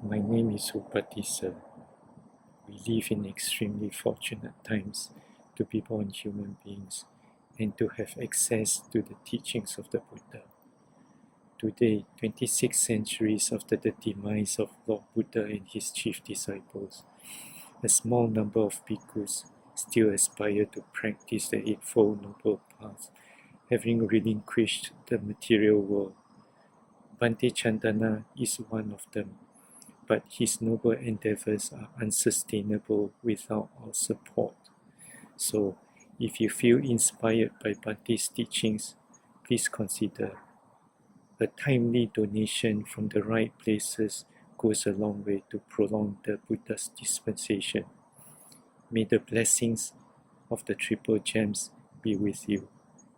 My name is Upatissa. We live in extremely fortunate times to be born human beings and to have access to the teachings of the Buddha. Today, 26 centuries after the demise of Lord Buddha and his chief disciples, a small number of bhikkhus still aspire to practice the Eightfold Noble Path, having relinquished the material world. Bhante Candana is one of them, but his noble endeavors are unsustainable without our support. So, if you feel inspired by Bhante's teachings, please consider. A timely donation from the right places goes a long way to prolong the Buddha's dispensation. May the blessings of the Triple Gems be with you.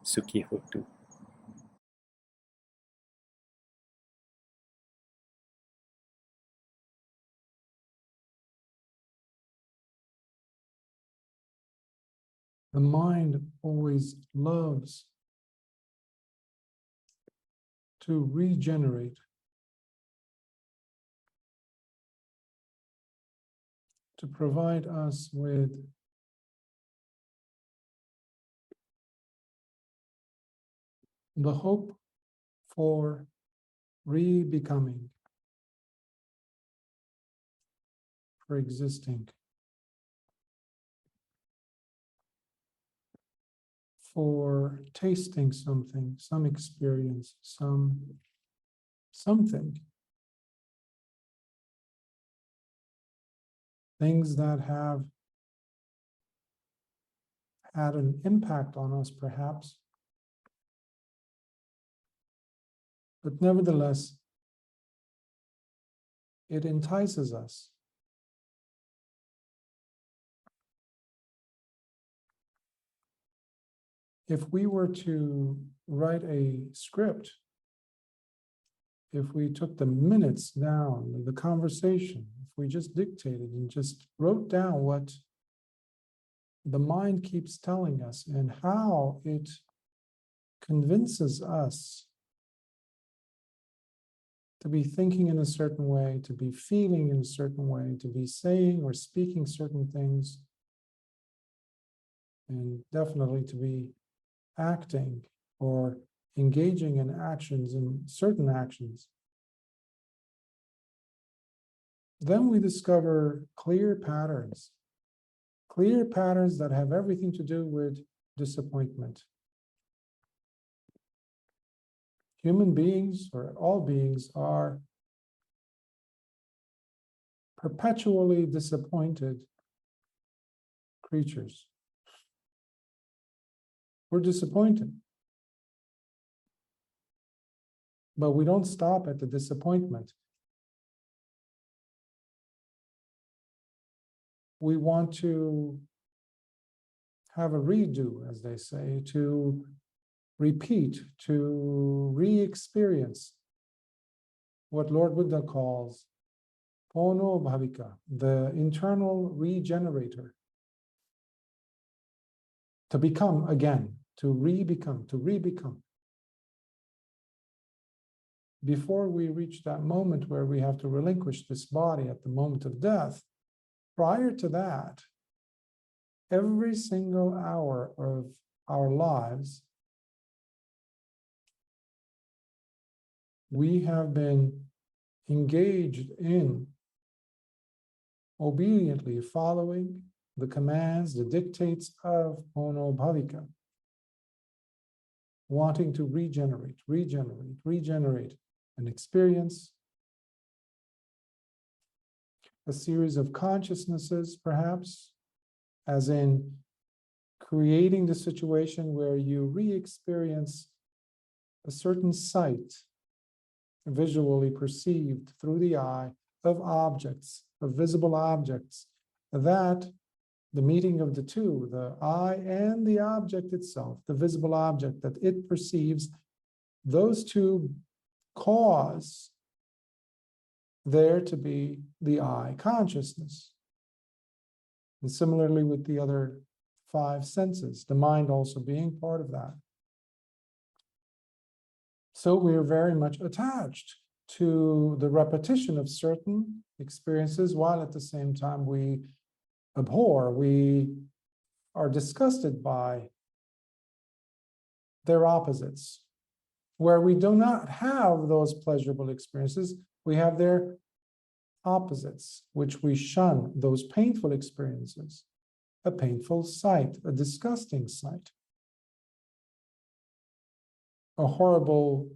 Sukhi Hotu. The mind always loves to regenerate, to provide us with the hope for re-becoming, for existing, for tasting something, some experience, something. Things that have had an impact on us, perhaps, but nevertheless, it entices us. If we were to write a script, if we took the minutes down of the conversation, if we just dictated and just wrote down what the mind keeps telling us and how it convinces us to be thinking in a certain way, to be feeling in a certain way, to be saying or speaking certain things, and definitely to be acting or engaging in actions, in certain actions, then we discover clear patterns that have everything to do with disappointment. Human beings, or all beings, are perpetually disappointed creatures. We're disappointed. But we don't stop at the disappointment. We want to have a redo, as they say, to repeat, to re-experience what Lord Buddha calls Pono Bhavika, the internal regenerator. To become again, to re-become, to re-become. Before we reach that moment where we have to relinquish this body at the moment of death, prior to that, every single hour of our lives, we have been engaged in obediently following the commands, the dictates of Pono Bhavika, wanting to regenerate an experience, a series of consciousnesses, perhaps, as in creating the situation where you re-experience a certain sight, visually perceived through the eye, of objects, of visible objects, that the meeting of the two, the eye and the object itself, the visible object that it perceives, those two cause there to be the eye consciousness. And similarly with the other five senses, the mind also being part of that. So we are very much attached to the repetition of certain experiences, while at the same time we abhor, we are disgusted by their opposites. Where we do not have those pleasurable experiences, we have their opposites, which we shun, those painful experiences, a painful sight, a disgusting sight, a horrible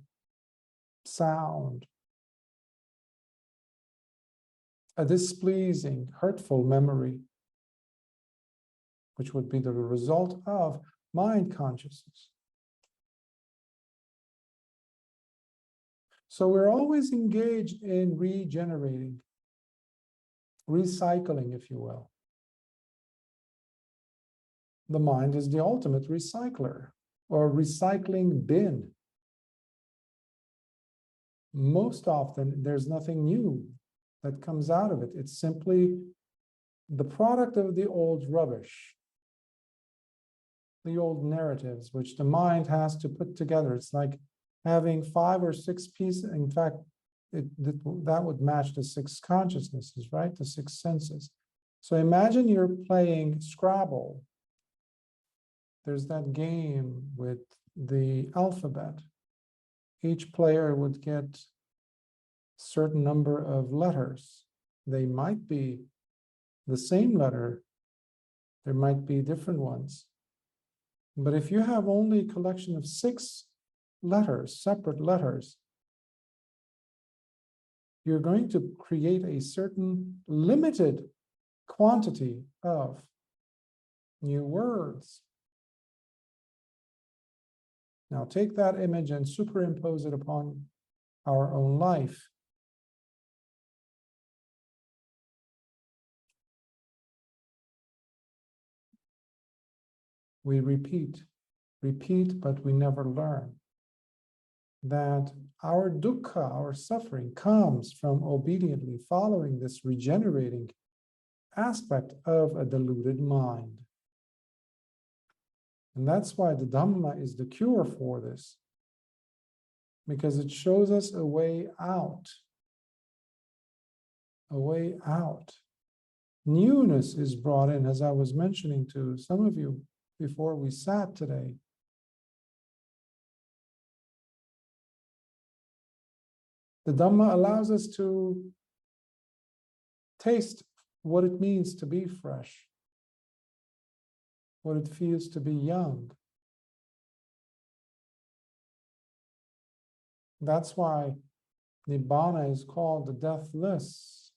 sound, a displeasing, hurtful memory, which would be the result of mind consciousness. So we're always engaged in regenerating, recycling, if you will. The mind is the ultimate recycler or recycling bin. Most often, there's nothing new that comes out of it. It's simply the product of the old rubbish, the old narratives, which the mind has to put together. It's like having 5 or 6 pieces. In fact, that would match the 6 consciousnesses, right? The 6 senses. So imagine you're playing Scrabble. There's that game with the alphabet. Each player would get a certain number of letters. They might be the same letter. There might be different ones. But if you have only a collection of 6 letters, separate letters, you're going to create a certain limited quantity of new words. Now take that image and superimpose it upon our own life. We repeat, but we never learn that our dukkha, our suffering, comes from obediently following this regenerating aspect of a deluded mind. And that's why the Dhamma is the cure for this, because it shows us a way out. A way out. Newness is brought in, as I was mentioning to some of you before we sat today. The Dhamma allows us to taste what it means to be fresh, what it feels to be young. That's why Nibbāna is called the deathless.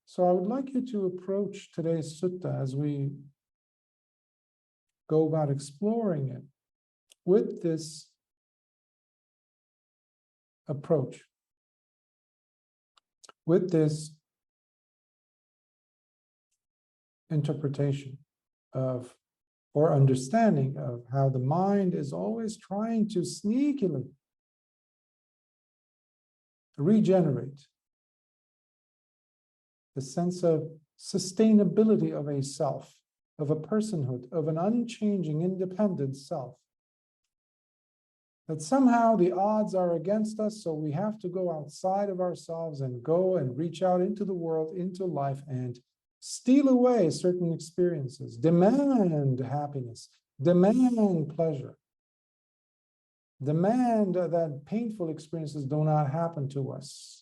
So I would like you to approach today's sutta as we go about exploring it with this approach, with this interpretation of or understanding of how the mind is always trying to sneakily regenerate the sense of sustainability of a self, of a personhood, of an unchanging, independent self. That somehow the odds are against us, so we have to go outside of ourselves and go and reach out into the world, into life, and steal away certain experiences, demand happiness, demand pleasure, demand that painful experiences do not happen to us,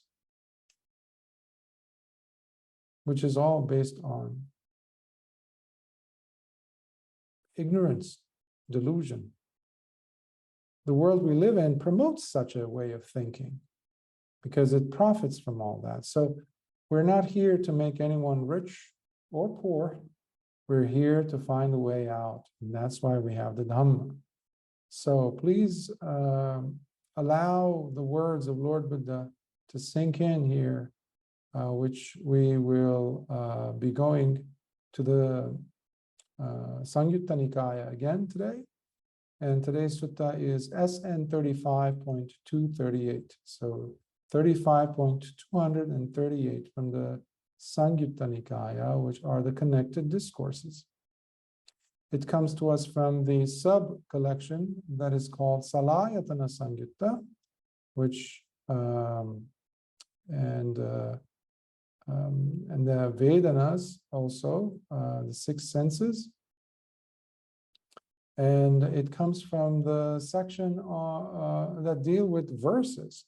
which is all based on ignorance, delusion. The world we live in promotes such a way of thinking because it profits from all that. So we're not here to make anyone rich or poor. We're here to find a way out. And that's why we have the Dhamma. So please allow the words of Lord Buddha to sink in here, which we will be going to the Samyutta Nikaya again today. And today's sutta is SN 35.238. So 35.238 from the Samyutta Nikaya, which are the connected discourses. It comes to us from the sub-collection that is called Salayatana Samyutta, which and the Vedanas also, the six senses. And it comes from the section that deal with verses.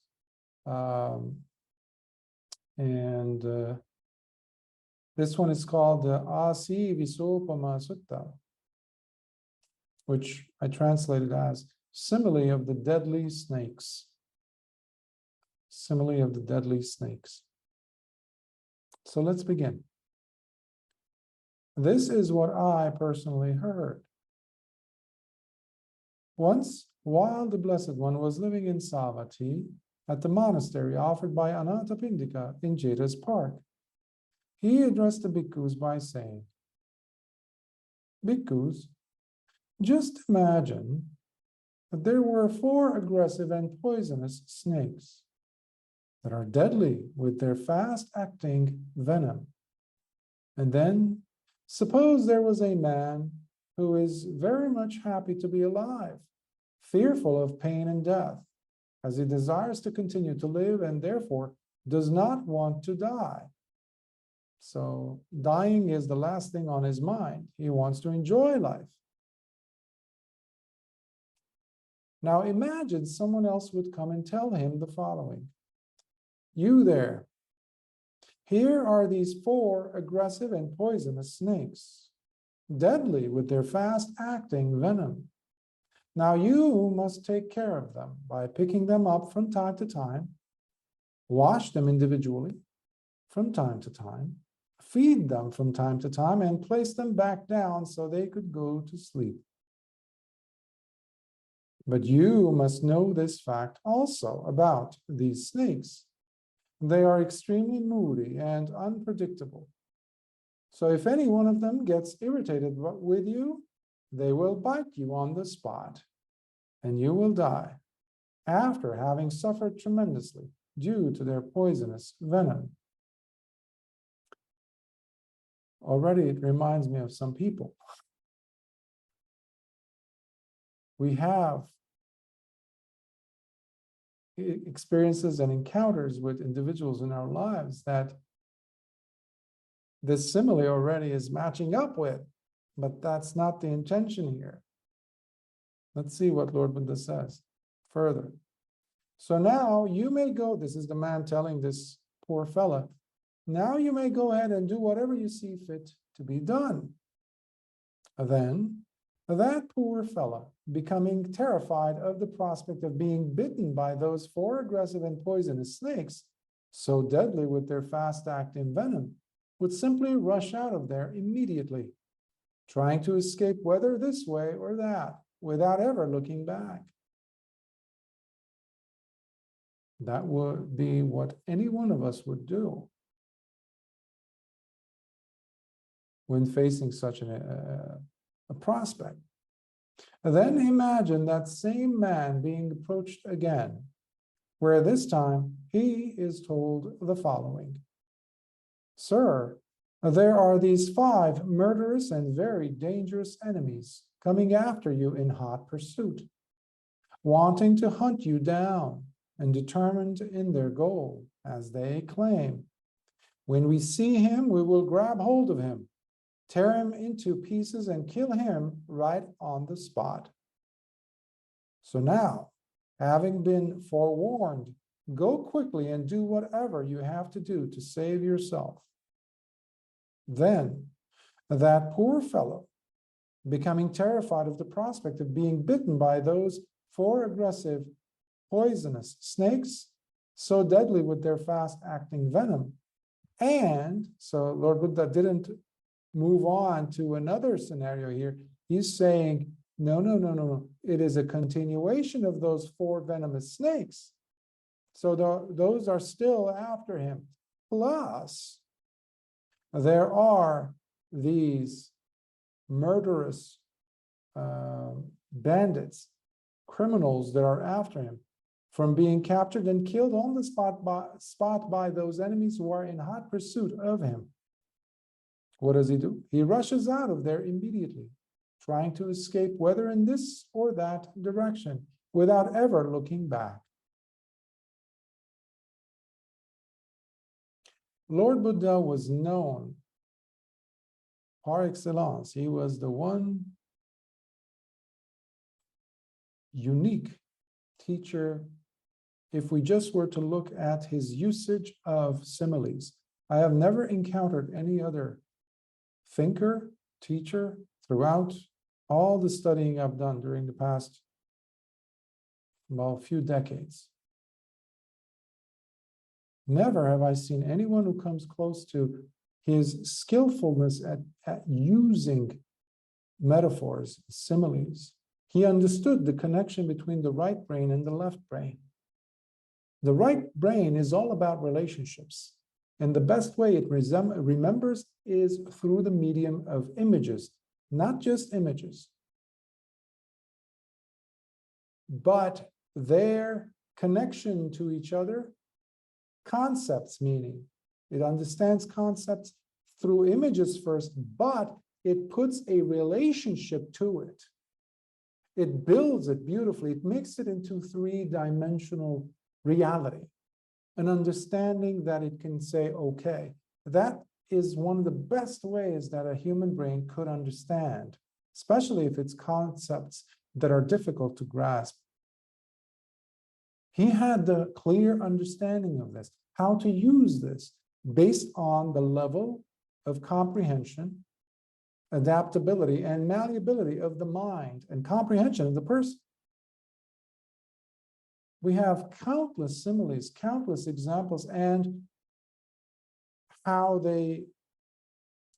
This one is called the Āsīvisopama Sutta, which I translated as simile of the deadly snakes. Simile of the deadly snakes. So let's begin. This is what I personally heard. Once, while the Blessed One was living in Savatthi, at the monastery offered by Anathapindika in Jeta's park, he addressed the bhikkhus by saying, "Bhikkhus, just imagine that there were 4 aggressive and poisonous snakes that are deadly with their fast-acting venom. And then, suppose there was a man who is very much happy to be alive, fearful of pain and death, as he desires to continue to live and therefore does not want to die. So dying is the last thing on his mind. He wants to enjoy life. Now imagine someone else would come and tell him the following. You there, here are these 4 aggressive and poisonous snakes, deadly with their fast-acting venom. Now you must take care of them by picking them up from time to time, wash them individually from time to time, feed them from time to time, and place them back down so they could go to sleep. But you must know this fact also about these snakes. They are extremely moody and unpredictable. So if any one of them gets irritated with you, they will bite you on the spot, and you will die after having suffered tremendously due to their poisonous venom." Already it reminds me of some people. We have experiences and encounters with individuals in our lives that this simile already is matching up with, but that's not the intention here. Let's see what Lord Buddha says further. So now you may go, this is the man telling this poor fella, now you may go ahead and do whatever you see fit to be done. Then that poor fella, becoming terrified of the prospect of being bitten by those 4 aggressive and poisonous snakes, so deadly with their fast-acting venom, would simply rush out of there immediately, trying to escape whether this way or that, without ever looking back. That would be what any one of us would do when facing such a prospect. And then imagine that same man being approached again, where this time he is told the following. Sir, there are these 5 murderous and very dangerous enemies coming after you in hot pursuit, wanting to hunt you down and determined in their goal, as they claim. When we see him, we will grab hold of him, tear him into pieces, and kill him right on the spot. So now, having been forewarned, go quickly and do whatever you have to do to save yourself. Then that poor fellow, becoming terrified of the prospect of being bitten by those 4 aggressive, poisonous snakes, so deadly with their fast-acting venom, and so Lord Buddha didn't move on to another scenario here. He's saying, no. It is a continuation of those 4 venomous snakes. So those are still after him. Plus, there are these murderous bandits, criminals that are after him, from being captured and killed on the spot by those enemies who are in hot pursuit of him. What does he do? He rushes out of there immediately, trying to escape whether in this or that direction, without ever looking back. Lord Buddha was known par excellence. He was the one unique teacher. If we just were to look at his usage of similes, I have never encountered any other thinker, teacher, throughout all the studying I've done during the past, well, few decades. Never have I seen anyone who comes close to his skillfulness at using metaphors, similes. He understood the connection between the right brain and the left brain. The right brain is all about relationships. And the best way it remembers is through the medium of images, not just images, but their connection to each other, concepts, meaning it understands concepts through images first, but it puts a relationship to it. It builds it beautifully. It makes it into three-dimensional reality, an understanding that it can say, okay, that is one of the best ways that a human brain could understand, especially if it's concepts that are difficult to grasp. He had the clear understanding of this, how to use this based on the level of comprehension, adaptability, and malleability of the mind and comprehension of the person. We have countless similes, countless examples, and how they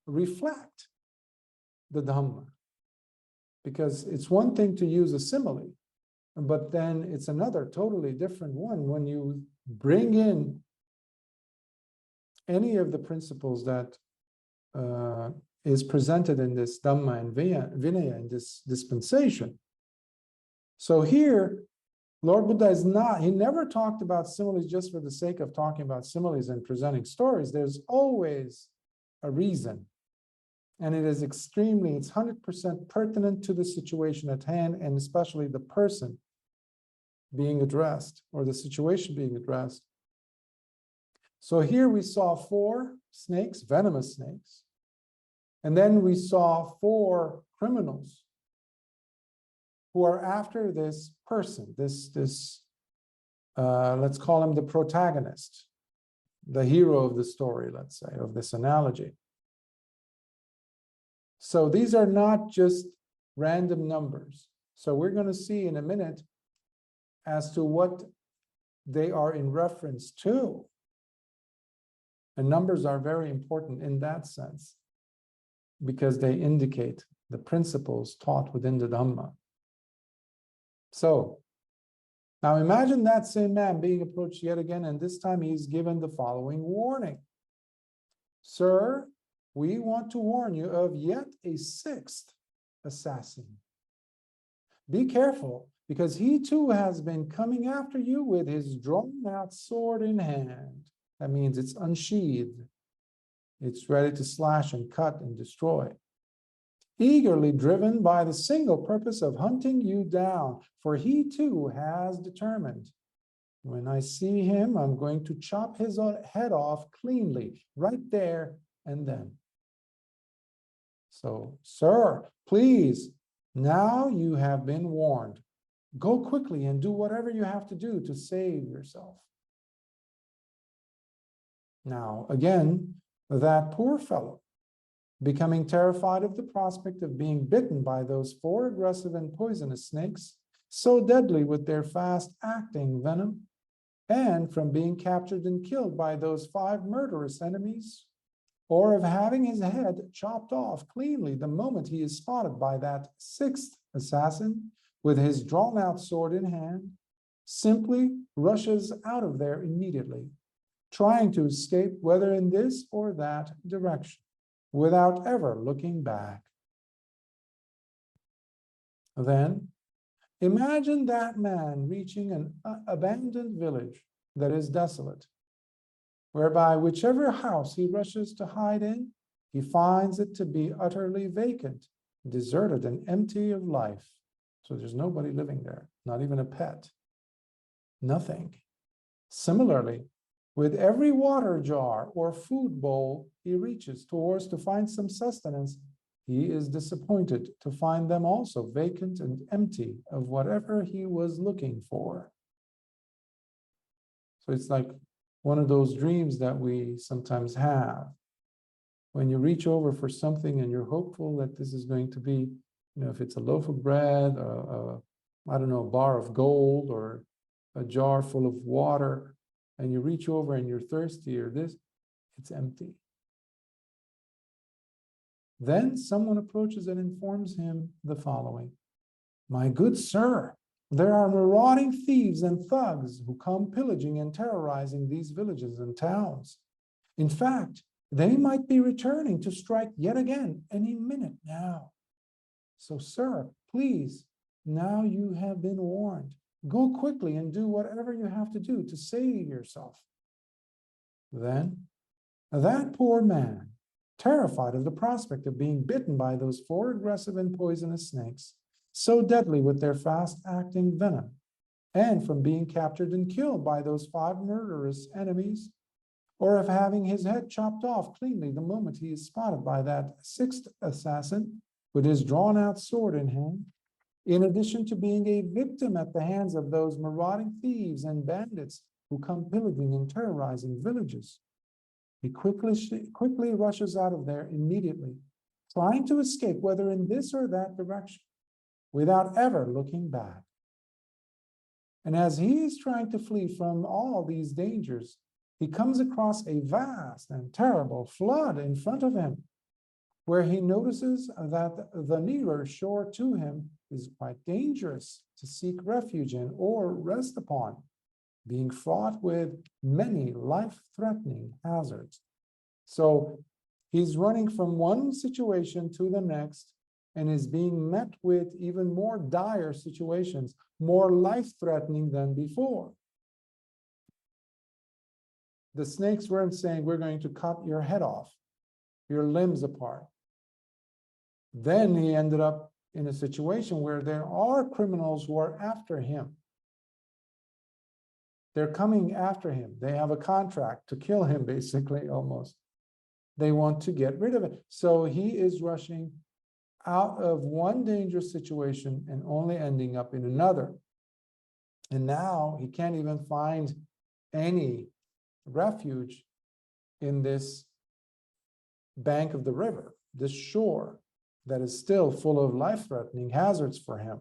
reflect the Dhamma. Because it's one thing to use a simile, but then it's another totally different one when you bring in any of the principles that is presented in this Dhamma and Vinaya, in this dispensation. So here, Lord Buddha is not, he never talked about similes just for the sake of talking about similes and presenting stories. There's always a reason. And it is extremely, it's 100% pertinent to the situation at hand, and especially the person being addressed or the situation being addressed. So here we saw 4 snakes, venomous snakes. And then we saw 4 criminals who are after this person, let's call him the protagonist, the hero of the story, let's say, of this analogy. So these are not just random numbers. So we're going to see in a minute as to what they are in reference to. And numbers are very important in that sense, because they indicate the principles taught within the Dhamma. So, now imagine that same man being approached yet again, and this time he's given the following warning. Sir, we want to warn you of yet a 6th assassin. Be careful, because he too has been coming after you with his drawn-out sword in hand. That means it's unsheathed. It's ready to slash and cut and destroy. Eagerly driven by the single purpose of hunting you down, for he too has determined, when I see him, I'm going to chop his head off cleanly, right there and then. So, sir, please, now you have been warned. Go quickly and do whatever you have to do to save yourself. Now, again, that poor fellow, becoming terrified of the prospect of being bitten by those 4 aggressive and poisonous snakes, so deadly with their fast-acting venom, and from being captured and killed by those 5 murderous enemies, or of having his head chopped off cleanly the moment he is spotted by that 6th assassin with his drawn-out sword in hand, simply rushes out of there immediately, trying to escape whether in this or that direction, without ever looking back. Then, imagine that man reaching an abandoned village that is desolate, whereby whichever house he rushes to hide in, he finds it to be utterly vacant, deserted and empty of life. So there's nobody living there, not even a pet, nothing. Similarly, with every water jar or food bowl he reaches towards to find some sustenance, he is disappointed to find them also vacant and empty of whatever he was looking for. So it's like one of those dreams that we sometimes have. When you reach over for something and you're hopeful that this is going to be, if it's a loaf of bread, I don't know, a bar of gold or a jar full of water, and you reach over and you're thirsty or this, it's empty. Then someone approaches and informs him the following: "My good sir, there are marauding thieves and thugs who come pillaging and terrorizing these villages and towns. In fact, they might be returning to strike yet again any minute now. So, sir, please, now you have been warned. Go quickly and do whatever you have to do to save yourself." Then that poor man, terrified of the prospect of being bitten by those four aggressive and poisonous snakes, so deadly with their fast-acting venom, and from being captured and killed by those five murderous enemies, or of having his head chopped off cleanly the moment he is spotted by that sixth assassin with his drawn-out sword in hand, in addition to being a victim at the hands of those marauding thieves and bandits who come pillaging and terrorizing villages, he quickly rushes out of there immediately, trying to escape whether in this or that direction, without ever looking back. And as he is trying to flee from all these dangers, he comes across a vast and terrible flood in front of him, where he notices that the nearer shore to him is quite dangerous to seek refuge in or rest upon, being fraught with many life-threatening hazards. So he's running from one situation to the next and is being met with even more dire situations, more life-threatening than before. The snakes weren't saying, "We're going to cut your head off, your limbs apart." Then he ended up in a situation where there are criminals who are after him. They're coming after him. They have a contract to kill him, basically, almost. They want to get rid of it. So he is rushing out of one dangerous situation and only ending up in another. And now he can't even find any refuge in this bank of the river, this shore that is still full of life-threatening hazards for him.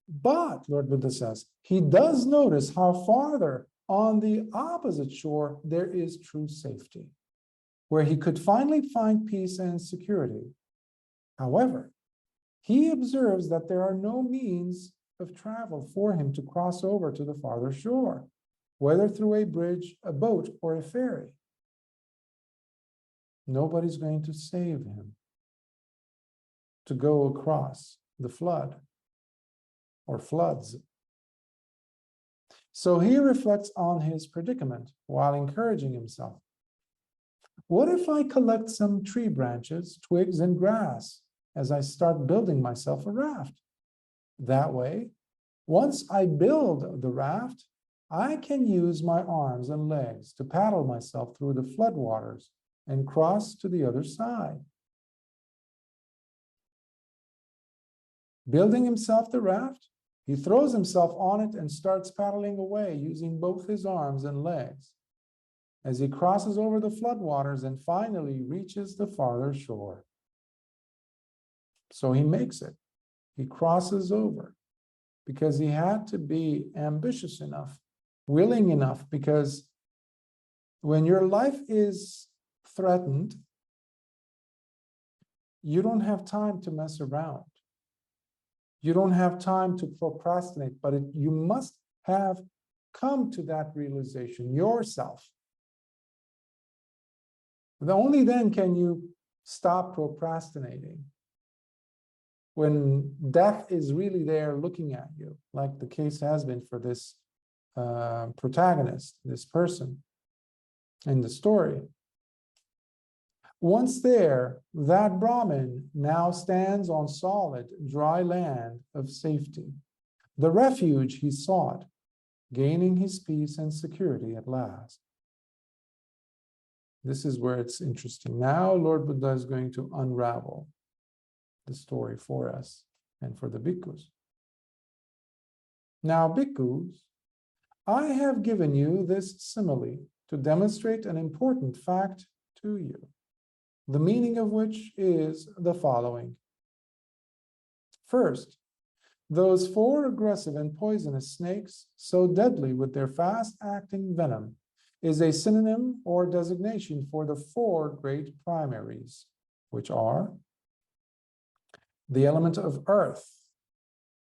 But, Lord Buddha says, he does notice how farther on the opposite shore there is true safety, where he could finally find peace and security. However, he observes that there are no means of travel for him to cross over to the farther shore, whether through a bridge, a boat, or a ferry. Nobody's going to save him to go across the flood or floods. So he reflects on his predicament while encouraging himself. What if I collect some tree branches, twigs, and grass as I start building myself a raft? That way, once I build the raft, I can use my arms and legs to paddle myself through the floodwaters and cross to the other side. Building himself the raft, he throws himself on it and starts paddling away using both his arms and legs as he crosses over the floodwaters and finally reaches the farther shore. So he makes it. He crosses over because he had to be ambitious enough, willing enough, because when your life is threatened, you don't have time to mess around. You don't have time to procrastinate, but you must have come to that realization yourself. Only then can you stop procrastinating. When death is really there looking at you, like the case has been for this protagonist, this person in the story. Once there, that Brahmin now stands on solid, dry land of safety, the refuge he sought, gaining his peace and security at last. This is where it's interesting. Now, Lord Buddha is going to unravel the story for us and for the bhikkhus. Now, bhikkhus, I have given you this simile to demonstrate an important fact to you, the meaning of which is the following. First, those 4 aggressive and poisonous snakes, so deadly with their fast-acting venom, is a synonym or designation for the 4 great primaries, which are the element of earth,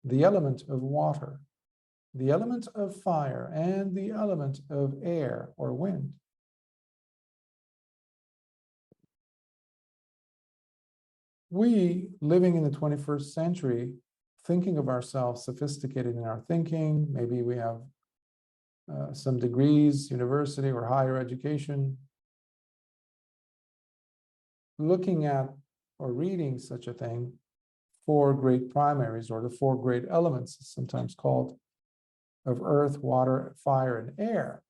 the element of water, the element of fire, and the element of air or wind. We, living in the 21st century, thinking of ourselves sophisticated in our thinking, maybe we have some degrees, university or higher education, looking at or reading such a thing, 4 great primaries, or the 4 great elements, sometimes called, of earth, water, fire, and air,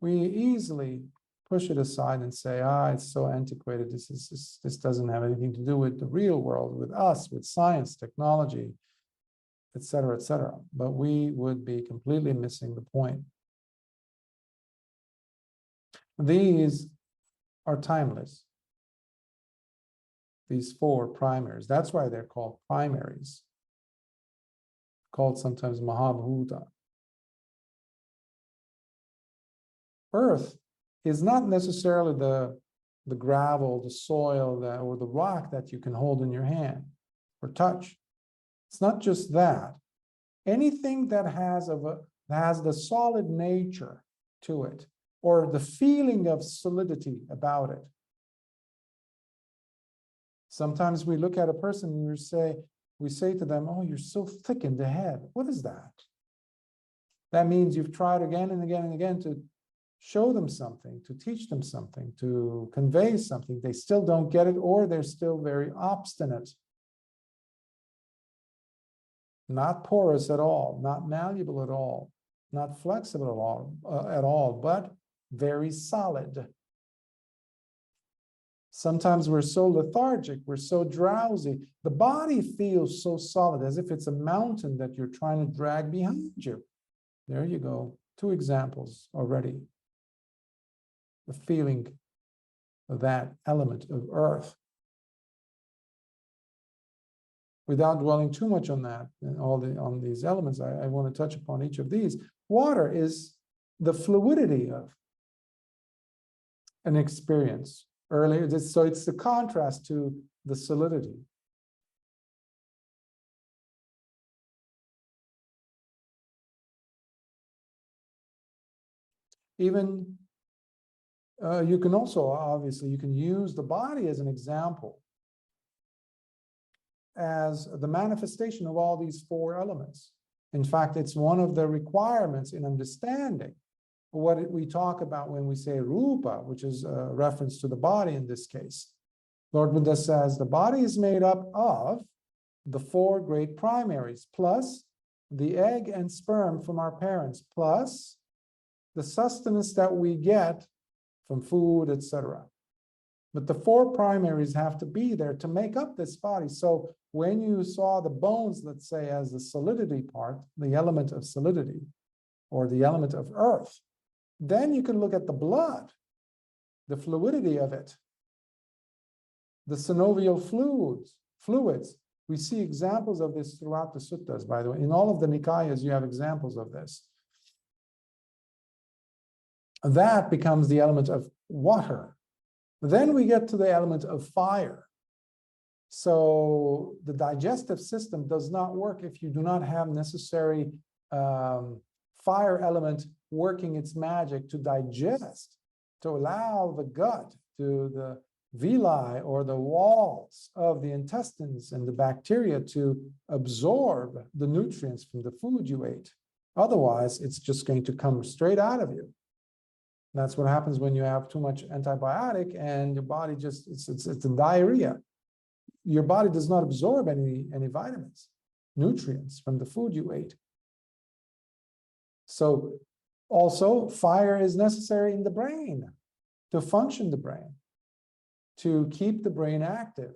we easily push it aside and say, it's so antiquated, this doesn't have anything to do with the real world, with us, with science, technology, etc., etc. But we would be completely missing the point. These are timeless. These 4 primaries. That's why they're called primaries, called sometimes Mahabhuta. Earth is not necessarily the gravel, the soil, or the rock that you can hold in your hand or touch. It's not just that. Anything that has the solid nature to it, or the feeling of solidity about it. Sometimes we look at a person and we say to them, "Oh, you're so thick in the head." What is that? That means you've tried again and again and again to show them something, to teach them something, to convey something. They still don't get it, or they're still very obstinate. Not porous at all, not malleable at all, not flexible at all, but very solid. Sometimes we're so lethargic, we're so drowsy. The body feels so solid, as if it's a mountain that you're trying to drag behind you. There you go. 2 examples already. The feeling of that element of earth. Without dwelling too much on that and on these elements, I want to touch upon each of these. Water is the fluidity of an experience. Earlier, so it's the contrast to the solidity. Even you can also, obviously, you can use the body as an example, as the manifestation of all these 4 elements. In fact, it's one of the requirements in understanding what we talk about when we say rupa, which is a reference to the body in this case. Lord Buddha says the body is made up of the 4 great primaries, plus the egg and sperm from our parents, plus the sustenance that we get from food, etc. But the 4 primaries have to be there to make up this body. So when you saw the bones, let's say, as the solidity part, the element of solidity, or the element of earth, then you can look at the blood, the fluidity of it, the synovial fluids. We see examples of this throughout the suttas, by the way. In all of the Nikayas, you have examples of this. That becomes the element of water. Then we get to the element of fire. So the digestive system does not work if you do not have necessary fire element working its magic to digest, to allow the gut, to the villi or the walls of the intestines and the bacteria to absorb the nutrients from the food you ate. Otherwise, it's just going to come straight out of you. That's what happens when you have too much antibiotic and your body just, it's a diarrhea. Your body does not absorb any vitamins, nutrients from the food you ate. So also fire is necessary in the brain to function the brain, to keep the brain active.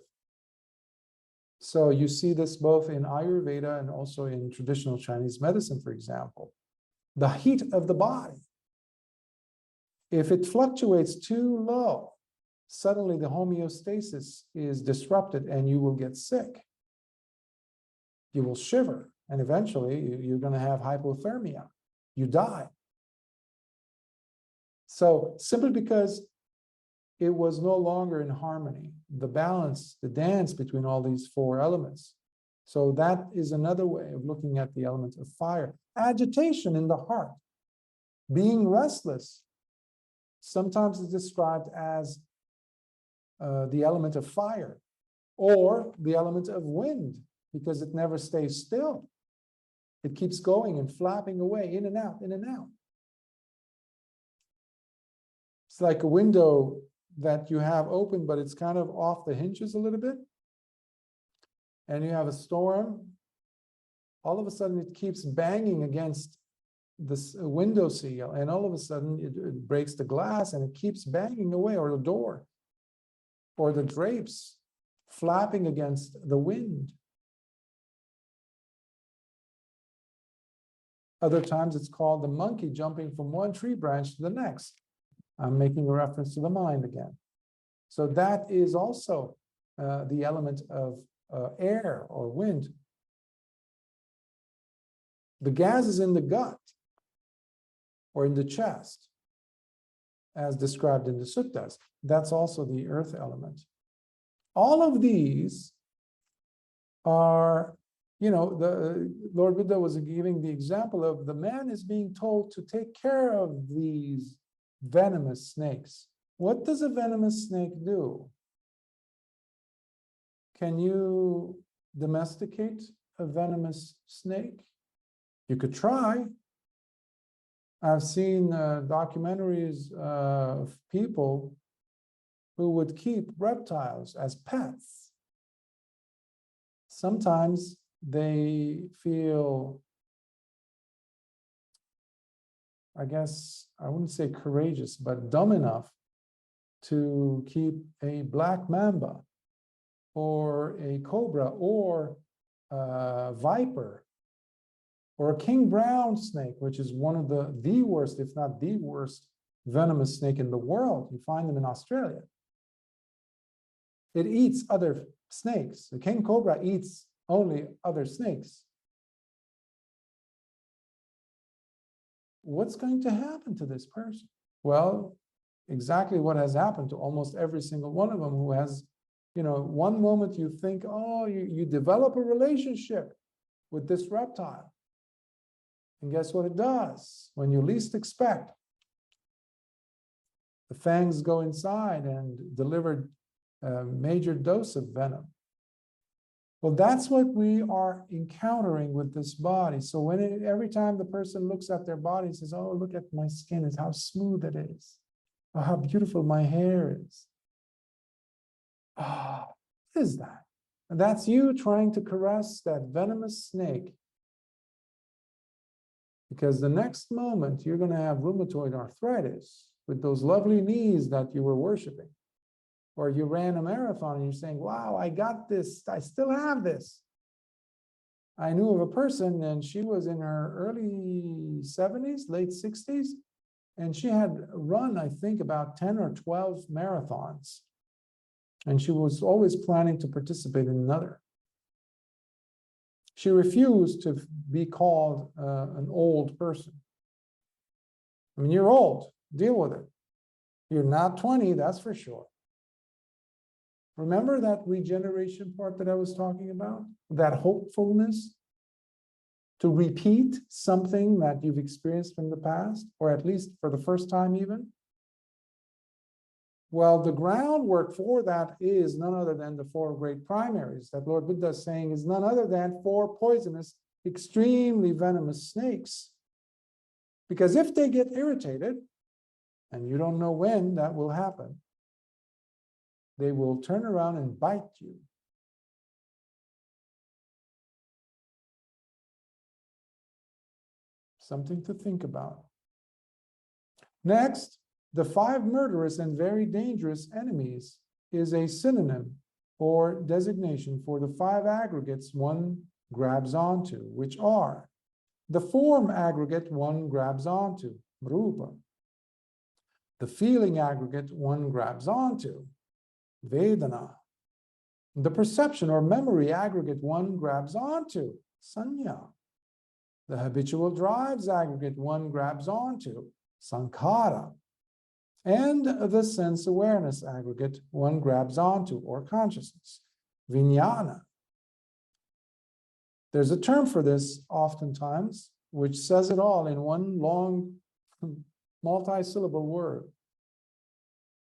So you see this both in Ayurveda and also in traditional Chinese medicine, for example. The heat of the body. If it fluctuates too low, suddenly the homeostasis is disrupted and you will get sick. You will shiver, and eventually you're going to have hypothermia. You die. So simply because it was no longer in harmony, the balance, the dance between all these four elements. So that is another way of looking at the element of fire. Agitation in the heart, being restless, sometimes is described as the element of fire, or the element of wind, because it never stays still. It keeps going and flapping away, in and out, in and out. It's like a window that you have open, but it's kind of off the hinges a little bit. And you have a storm. All of a sudden, it keeps banging against this window sill, and all of a sudden, it breaks the glass, and it keeps banging away, or the door, or the drapes flapping against the wind. Other times it's called the monkey jumping from one tree branch to the next. I'm making a reference to the mind again. So that is also the element of air or wind. The gas is in the gut or in the chest, as described in the suttas. That's also the earth element. All of these are, the Lord Buddha was giving the example of the man is being told to take care of these venomous snakes. What does a venomous snake do? Can you domesticate a venomous snake? You could try. I've seen documentaries of people who would keep reptiles as pets. Sometimes they feel, I guess, I wouldn't say courageous, but dumb enough to keep a black mamba or a cobra or a viper or a king brown snake, which is one of the worst, if not the worst, venomous snake in the world. You find them in Australia. It eats other snakes. The king cobra eats only other snakes. What's going to happen to this person? Well, exactly what has happened to almost every single one of them who has, one moment you think, oh, you develop a relationship with this reptile. And guess what it does? When you least expect, the fangs go inside and deliver a major dose of venom. Well, that's what we are encountering with this body. So every time the person looks at their body and says, oh, look at my skin, is how smooth it is. Oh, how beautiful my hair is. Ah, what is that? And that's you trying to caress that venomous snake. Because the next moment you're going to have rheumatoid arthritis with those lovely knees that you were worshiping. Or you ran a marathon and you're saying, wow, I got this, I still have this. I knew of a person and she was in her early 70s, late 60s, and she had run, I think, about 10 or 12 marathons. And she was always planning to participate in another. She refused to be called an old person. I mean, you're old, deal with it. You're not 20, that's for sure. Remember that regeneration part that I was talking about? That hopefulness to repeat something that you've experienced from the past, or at least for the first time even? Well, the groundwork for that is none other than the four great primaries that Lord Buddha is saying is none other than four poisonous, extremely venomous snakes. Because if they get irritated and you don't know when that will happen, they will turn around and bite you. Something to think about. Next, the 5 murderous and very dangerous enemies is a synonym or designation for the 5 aggregates one grabs onto, which are the form aggregate one grabs onto, rupa. The feeling aggregate one grabs onto, vedana. The perception or memory aggregate one grabs onto, sanya. The habitual drives aggregate one grabs onto, sankhara. And the sense awareness aggregate one grabs onto, or consciousness, vijnana. There's a term for this oftentimes, which says it all in one long, multi-syllable word.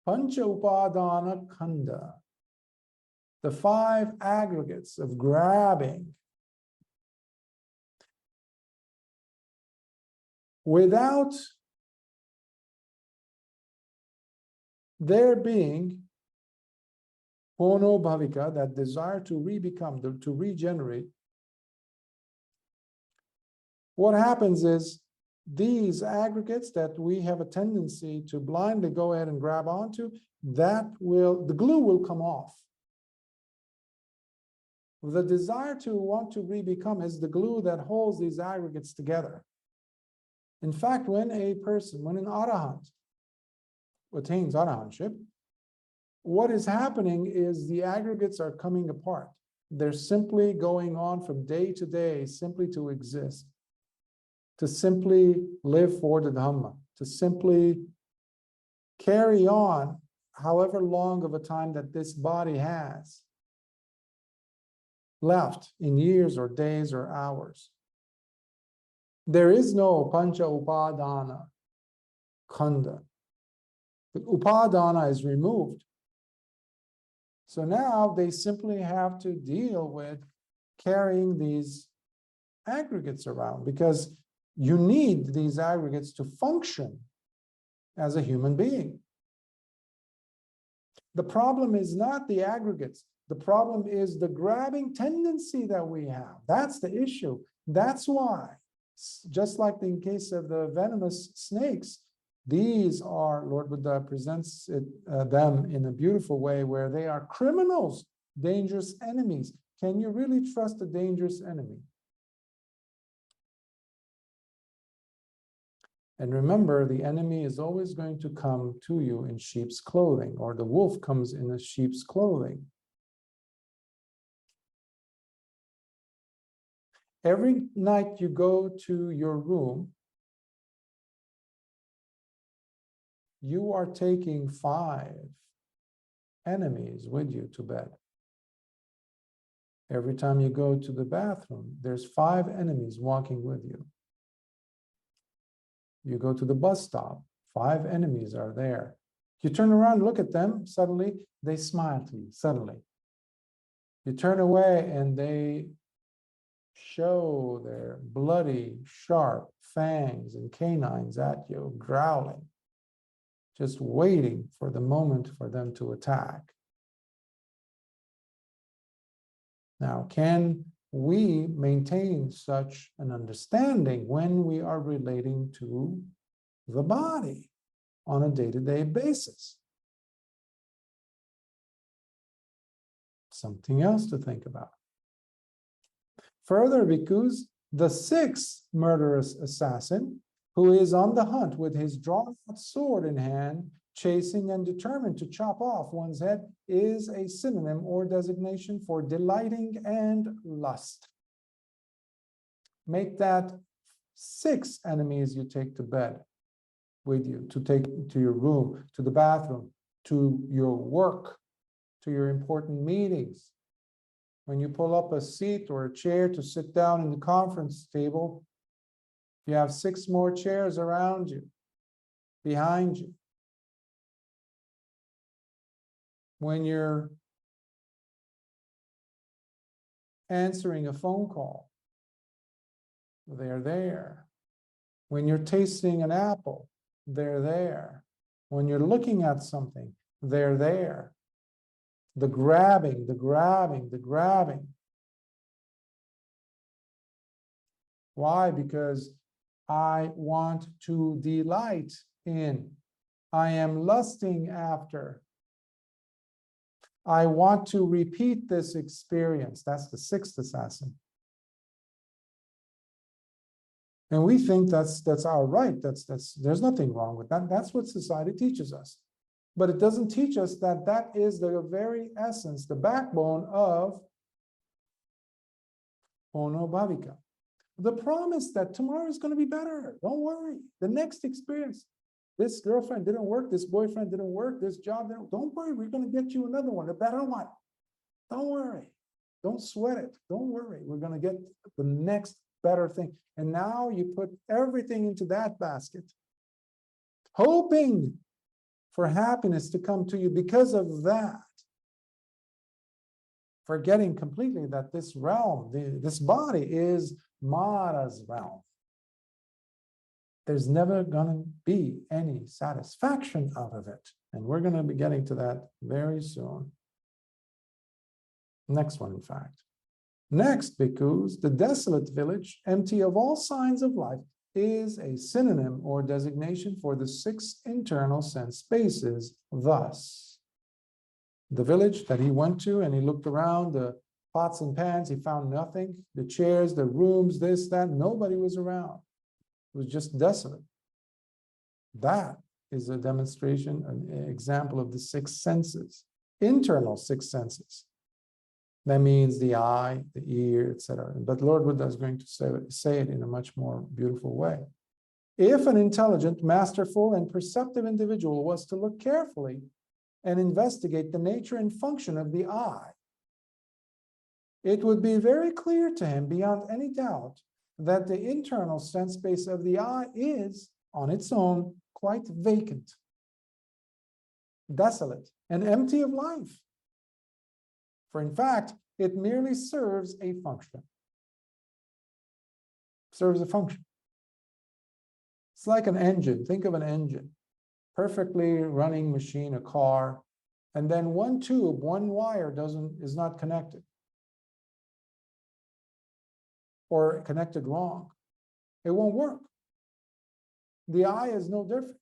Pancha upadana khanda. The 5 aggregates of grabbing. Without there being pono bhavika, that desire to re-become, to regenerate, what happens is these aggregates that we have a tendency to blindly go ahead and grab onto, the glue will come off. The desire to want to re-become is the glue that holds these aggregates together. In fact, when an arahant attains arahantship, what is happening is the aggregates are coming apart. They're simply going on from day to day, simply to exist, to simply live for the Dhamma, to simply carry on however long of a time that this body has left in years or days or hours. There is no pancha upadana khanda. The upadana is removed. So now they simply have to deal with carrying these aggregates around, because you need these aggregates to function as a human being. The problem is not the aggregates. The problem is the grabbing tendency that we have. That's the issue. That's why, just like in case of the venomous snakes, these are, Lord Buddha presents them in a beautiful way, where they are criminals, dangerous enemies. Can you really trust a dangerous enemy? And remember, the enemy is always going to come to you in sheep's clothing, or the wolf comes in a sheep's clothing. Every night you go to your room, you are taking 5 enemies with you to bed. Every time you go to the bathroom, there's 5 enemies walking with you. You go to the bus stop, 5 enemies are there. You turn around, look at them, suddenly they smile to you, suddenly. You turn away and they show their bloody, sharp fangs and canines at you, growling, just waiting for the moment for them to attack. Now, can we maintain such an understanding when we are relating to the body on a day-to-day basis? Something else to think about. Further, bhikkhus, the 6th murderous assassin, who is on the hunt with his drawn-out sword in hand, chasing and determined to chop off one's head, is a synonym or designation for delighting and lust. Make that 6 enemies you take to bed with you, to take to your room, to the bathroom, to your work, to your important meetings. When you pull up a seat or a chair to sit down in the conference table, you have 6 more chairs around you, behind you. When you're answering a phone call, they're there. When you're tasting an apple, they're there. When you're looking at something, they're there. The grabbing, the grabbing, the grabbing. Why? Because I want to delight in. I am lusting after. I want to repeat this experience. That's the sixth assassin. And we think that's our right. There's nothing wrong with that. That's what society teaches us. But it doesn't teach us that that is the very essence, the backbone of Ono Bhavika. The promise that tomorrow is going to be better. Don't worry. The next experience. This girlfriend didn't work. This boyfriend didn't work. This job didn't. Don't worry. We're going to get you another one, a better one. Don't worry. Don't sweat it. Don't worry. We're going to get the next better thing. And now you put everything into that basket, hoping for happiness to come to you because of that. Forgetting completely that this realm, this body is Mara's realm. There's never going to be any satisfaction out of it. And we're going to be getting to that very soon. Next one, in fact. Next, bhikkhus, the desolate village, empty of all signs of life, is a synonym or designation for the six internal sense spaces. Thus, the village that he went to and he looked around, the pots and pans, he found nothing. The chairs, the rooms, this, that, nobody was around. It was just desolate. That is a demonstration, an example of the six senses, internal six senses. That means the eye, the ear, etc. But Lord Buddha is going to say it in a much more beautiful way. If an intelligent, masterful, and perceptive individual was to look carefully and investigate the nature and function of the eye, it would be very clear to him beyond any doubt that the internal sense space of the eye is, on its own, quite vacant, desolate, and empty of life. For in fact, it merely serves a function. Serves a function. It's like an engine. Think of an engine. Perfectly running machine, a car, and then one tube, one wire is not connected. Or connected wrong. It won't work. The eye is no different.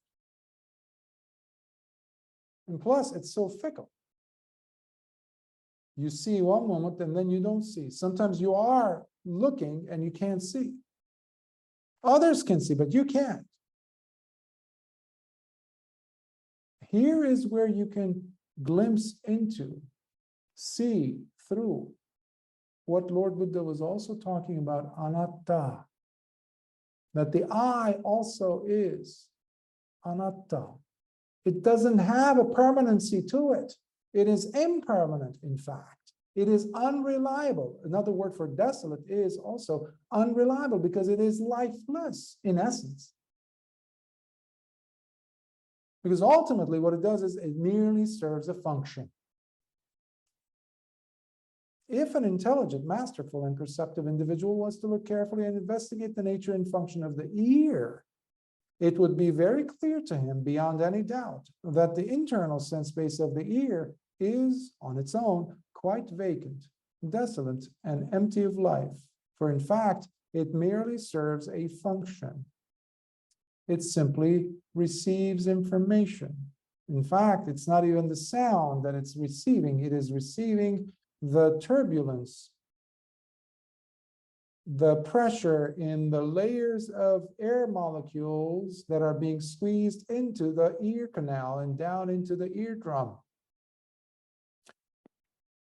And plus, it's so fickle. You see one moment and then you don't see. Sometimes you are looking and you can't see. Others can see, but you can't. Here is where you can glimpse into, see through what Lord Buddha was also talking about, anatta. That the eye also is anatta. It doesn't have a permanency to it. It is impermanent, in fact. It is unreliable. Another word for desolate is also unreliable because it is lifeless in essence. Because ultimately what it does is it merely serves a function. If an intelligent, masterful, and perceptive individual was to look carefully and investigate the nature and function of the ear, it would be very clear to him beyond any doubt that the internal sense space of the ear is, on its own, quite vacant, desolate, and empty of life. For in fact, it merely serves a function. It simply receives information. In fact, it's not even the sound that it's receiving. It is receiving the turbulence, the pressure in the layers of air molecules that are being squeezed into the ear canal and down into the eardrum.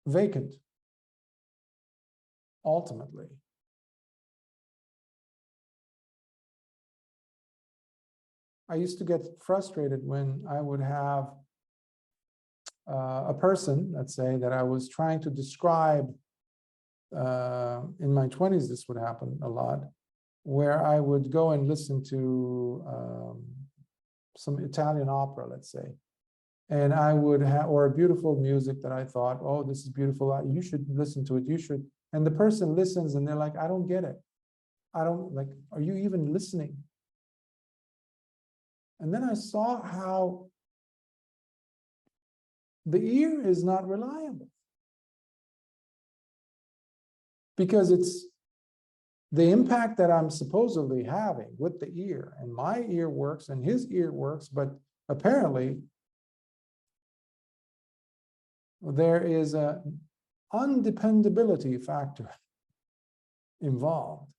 Vacant, ultimately. I used to get frustrated when I would have a person, let's say, that I was trying to describe. In my 20s, this would happen a lot, where I would go and listen to some Italian opera, let's say, and I would have, or beautiful music that I thought, oh, this is beautiful, you should listen to it, you should. And the person listens and they're like, I don't get it. I don't, like, are you even listening? And then I saw how the ear is not reliable. Because it's the impact that I'm supposedly having with the ear, and my ear works and his ear works, but apparently there is an undependability factor involved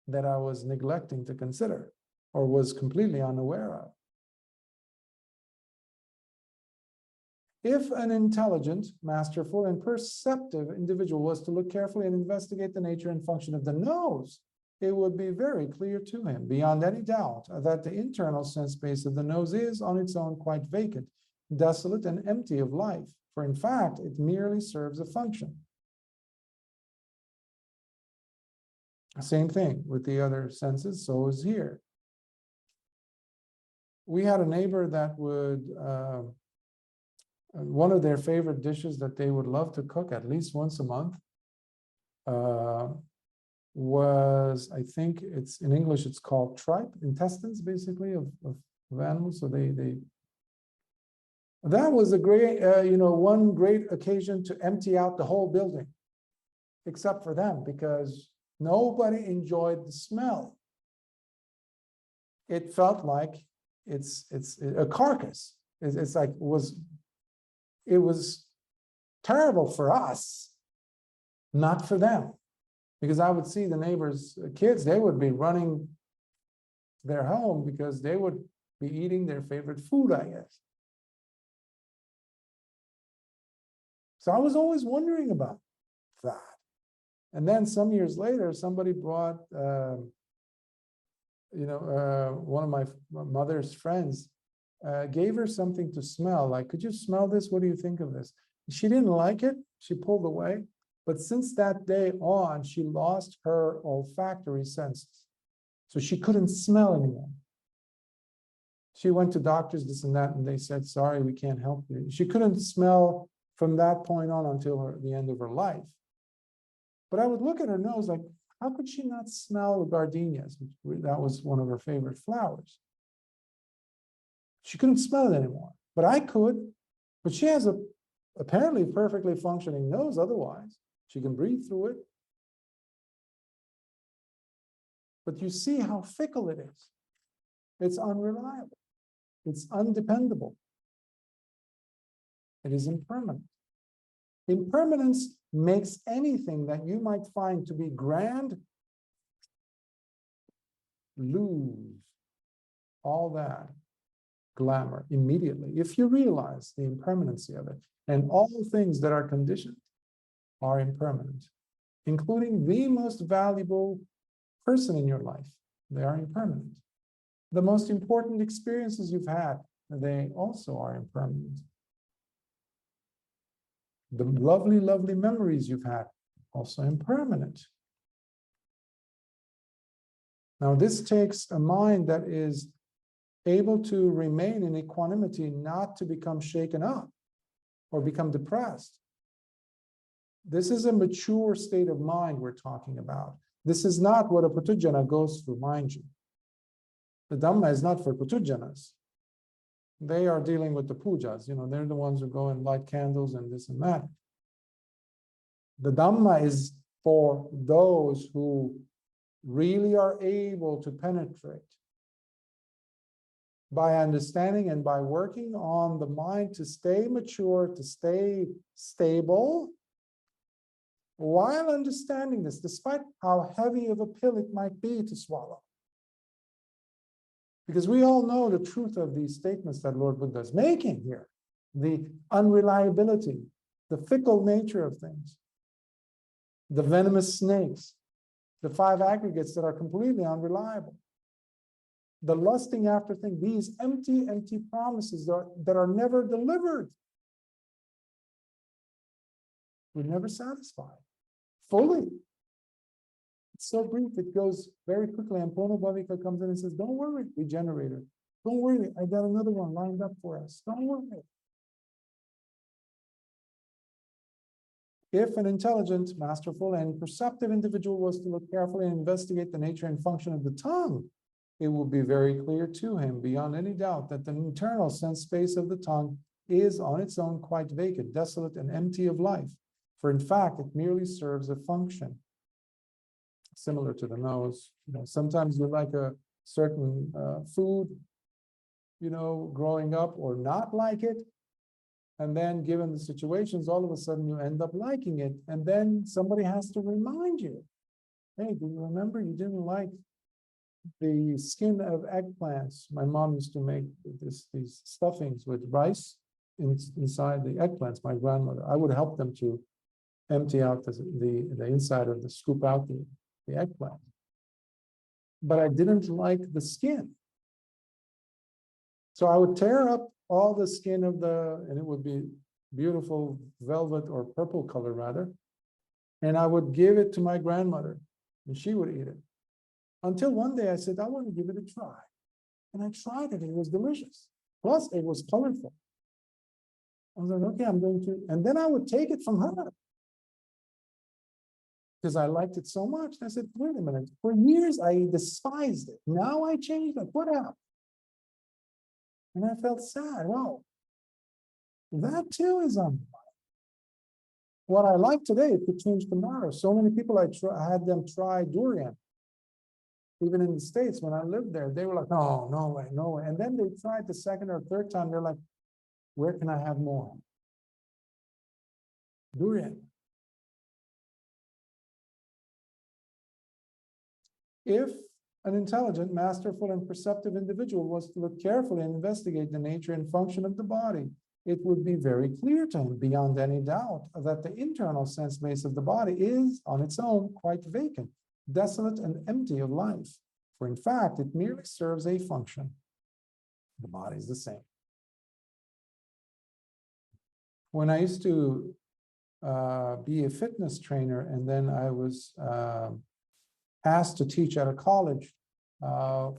that I was neglecting to consider or was completely unaware of. If an intelligent, masterful, and perceptive individual was to look carefully and investigate the nature and function of the nose, it would be very clear to him, beyond any doubt, that the internal sense space of the nose is, on its own, quite vacant, desolate, and empty of life, for in fact, it merely serves a function. Same thing with the other senses, so is here. We had a neighbor that would, one of their favorite dishes that they would love to cook at least once a month was, I think it's in English, it's called tripe, intestines basically of animals. So that was a great, one great occasion to empty out the whole building, except for them, because nobody enjoyed the smell. It felt like it's a carcass. It's like it was terrible for us, not for them. Because I would see the neighbors' kids, they would be running their home because they would be eating their favorite food, I guess. So I was always wondering about that. And then some years later, somebody brought, one of my mother's friends gave her something to smell. Like, could you smell this? What do you think of this? She didn't like it. She pulled away. But since that day on, she lost her olfactory senses. So she couldn't smell anymore. She went to doctors, this and that, and they said, sorry, we can't help you. She couldn't smell from that point on until the end of her life. But I would look at her nose like, how could she not smell the gardenias? That was one of her favorite flowers. She couldn't smell it anymore, but I could. But she has a apparently perfectly functioning nose otherwise. She can breathe through it. But you see how fickle it is. It's unreliable. It's undependable. It is impermanent. Impermanence makes anything that you might find to be grand lose all that glamour immediately if you realize the impermanency of it. And all things that are conditioned are impermanent, including the most valuable person in your life. They are impermanent. The most important experiences you've had, they also are impermanent. The lovely, lovely memories you've had, also impermanent. Now, this takes a mind that is able to remain in equanimity, not to become shaken up or become depressed. This is a mature state of mind we're talking about. This is not what a Putujjana goes through, mind you. The Dhamma is not for Putujjanas. They are dealing with the pujas. They're the ones who go and light candles and this and that. The Dhamma is for those who really are able to penetrate by understanding and by working on the mind to stay mature, to stay stable, while understanding this, despite how heavy of a pill it might be to swallow. Because we all know the truth of these statements that Lord Buddha is making here, the unreliability, the fickle nature of things, the venomous snakes, the five aggregates that are completely unreliable, the lusting after things, these empty, empty promises that are never delivered. We're never satisfied fully. It's so brief, it goes very quickly. And Pono Bhavika comes in and says, don't worry, regenerator. Don't worry, I got another one lined up for us. Don't worry. If an intelligent, masterful, and perceptive individual was to look carefully and investigate the nature and function of the tongue, it will be very clear to him, beyond any doubt, that the internal sense space of the tongue is on its own quite vacant, desolate, and empty of life. For in fact, it merely serves a function. Similar to the nose. Sometimes you like a certain food, growing up, or not like it. And then given the situations, all of a sudden you end up liking it. And then somebody has to remind you, hey, do you remember you didn't like the skin of eggplants? My mom used to make these stuffings with rice inside the eggplants, my grandmother. I would help them to empty out the inside of scoop out the eggplant. But I didn't like the skin. So I would tear up all the skin and it would be beautiful velvet or purple color rather. And I would give it to my grandmother and she would eat it. Until one day I said, I want to give it a try. And I tried it. It was delicious. Plus it was colorful. I was like, okay, I'm going to, and then I would take it from her. Because I liked it so much. I said, wait a minute. For years I despised it. Now I changed it. What happened? And I felt sad. Wow, that too is on. What I like today could change tomorrow. So many people I had them try durian. Even in the States, when I lived there, they were like, no, no way, no way. And then they tried the second or third time. They're like, where can I have more? Durian. If an intelligent, masterful, and perceptive individual was to look carefully and investigate the nature and function of the body, it would be very clear to him, beyond any doubt, that the internal sense base of the body is, on its own, quite vacant, desolate, and empty of life. For in fact, it merely serves a function. The body is the same. When I used to be a fitness trainer, and then I was asked to teach at a college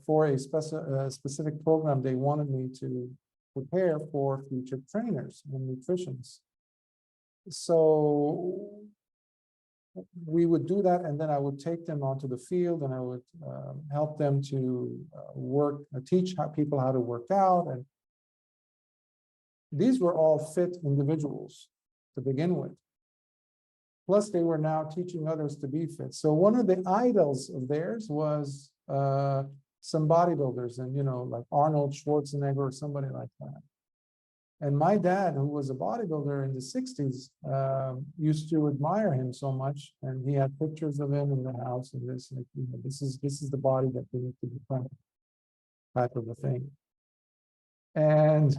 for a specific program they wanted me to prepare for future trainers and nutritionists. So we would do that, and then I would take them onto the field, and I would help them to teach people how to work out. And these were all fit individuals to begin with. Plus, they were now teaching others to be fit. So one of the idols of theirs was some bodybuilders, and like Arnold Schwarzenegger or somebody like that. And my dad, who was a bodybuilder in the 60s, used to admire him so much, and he had pictures of him in the house, and this is the body that we need to become, type of a thing. And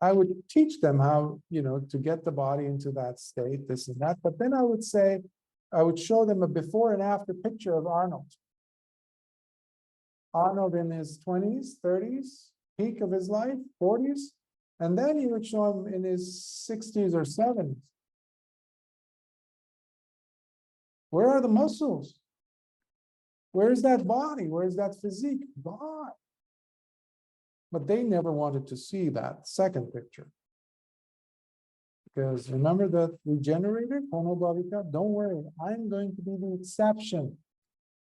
I would teach them how, to get the body into that state, this and that. But then I would show them a before and after picture of Arnold. Arnold in his 20s, 30s, peak of his life, 40s. And then he would show him in his 60s or 70s. Where are the muscles? Where's that body? Where's that physique? God. But they never wanted to see that second picture. Because remember that regenerator, don't worry, I'm going to be the exception.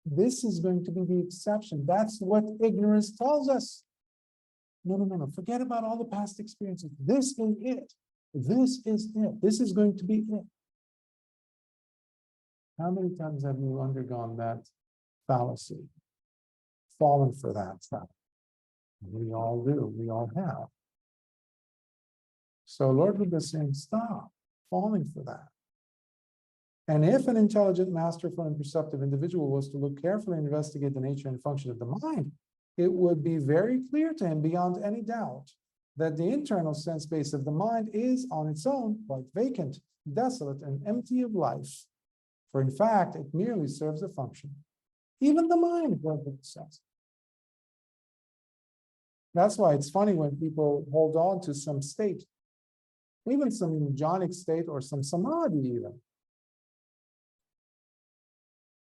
This is going to be the exception. That's what ignorance tells us. No. Forget about all the past experiences. This is it. This is it. This is going to be it. How many times have you undergone that fallacy? Fallen for that fallacy? We all do. We all have. So Lord Buddha is saying, stop falling for that. And if an intelligent, masterful, and perceptive individual was to look carefully and investigate the nature and function of the mind, it would be very clear to him beyond any doubt that the internal sense base of the mind is on its own quite vacant, desolate, and empty of life. For in fact, it merely serves a function. Even the mind, Lord Buddha says. That's why it's funny when people hold on to some state, even some jhanic state or some samadhi even.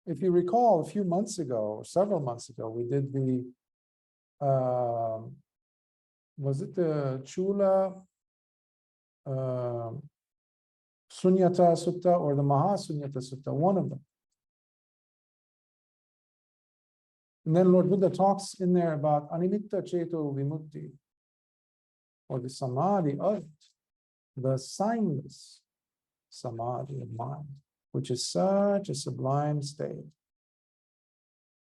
If you recall, a few months ago, or several months ago, we did the, was it the Chula Sunyata Sutta or the Mahasunyata Sutta, one of them. And then Lord Buddha talks in there about Animitta Cheto Vimutti, or the samadhi of it, the signless samadhi of mind, which is such a sublime state.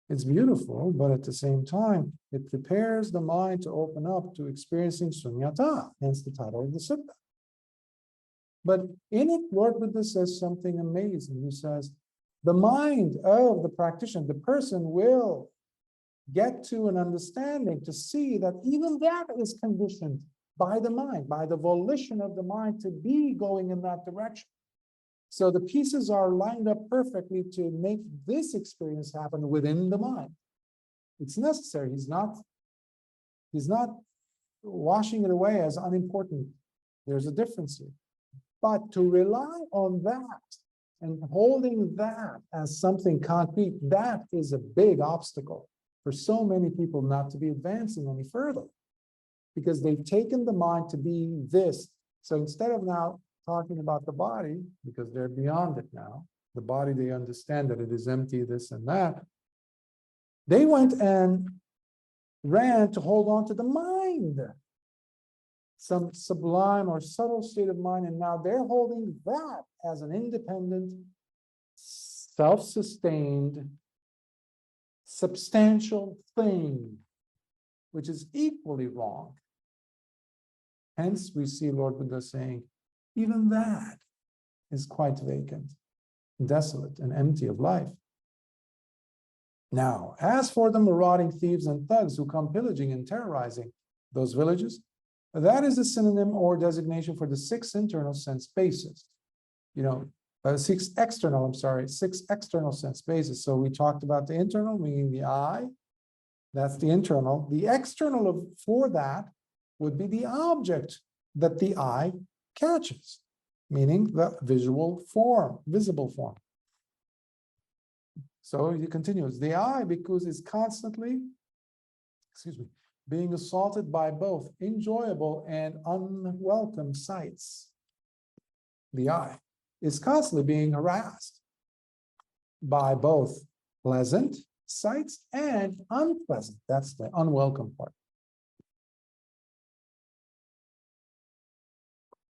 It's beautiful, but at the same time, it prepares the mind to open up to experiencing sunyata, hence the title of the sutta. But in it, Lord Buddha says something amazing. He says, the mind of the practitioner, the person will get to an understanding to see that even that is conditioned by the mind, by the volition of the mind to be going in that direction. So the pieces are lined up perfectly to make this experience happen within the mind. It's necessary. He's not washing it away as unimportant. There's a difference here. But to rely on that and holding that as something concrete, that is a big obstacle for so many people not to be advancing any further, because they've taken the mind to be this. So instead of now talking about the body, because they're beyond it now, the body, they understand that it is empty, this and that, they went and ran to hold on to the mind, some sublime or subtle state of mind, and now they're holding that as an independent, self-sustained, substantial thing, which is equally wrong. Hence, we see Lord Buddha saying, even that is quite vacant, desolate, and empty of life. Now, as for the marauding thieves and thugs who come pillaging and terrorizing those villages, that is a synonym or designation for the six internal sense bases. Six external sense bases. So we talked about the internal, meaning the eye. That's the internal. The external for that would be the object that the eye catches, meaning the visible form. So he continues, the eye, because it's constantly, being assaulted by both enjoyable and unwelcome sights. The eye is constantly being harassed by both pleasant sights and unpleasant. That's the unwelcome part.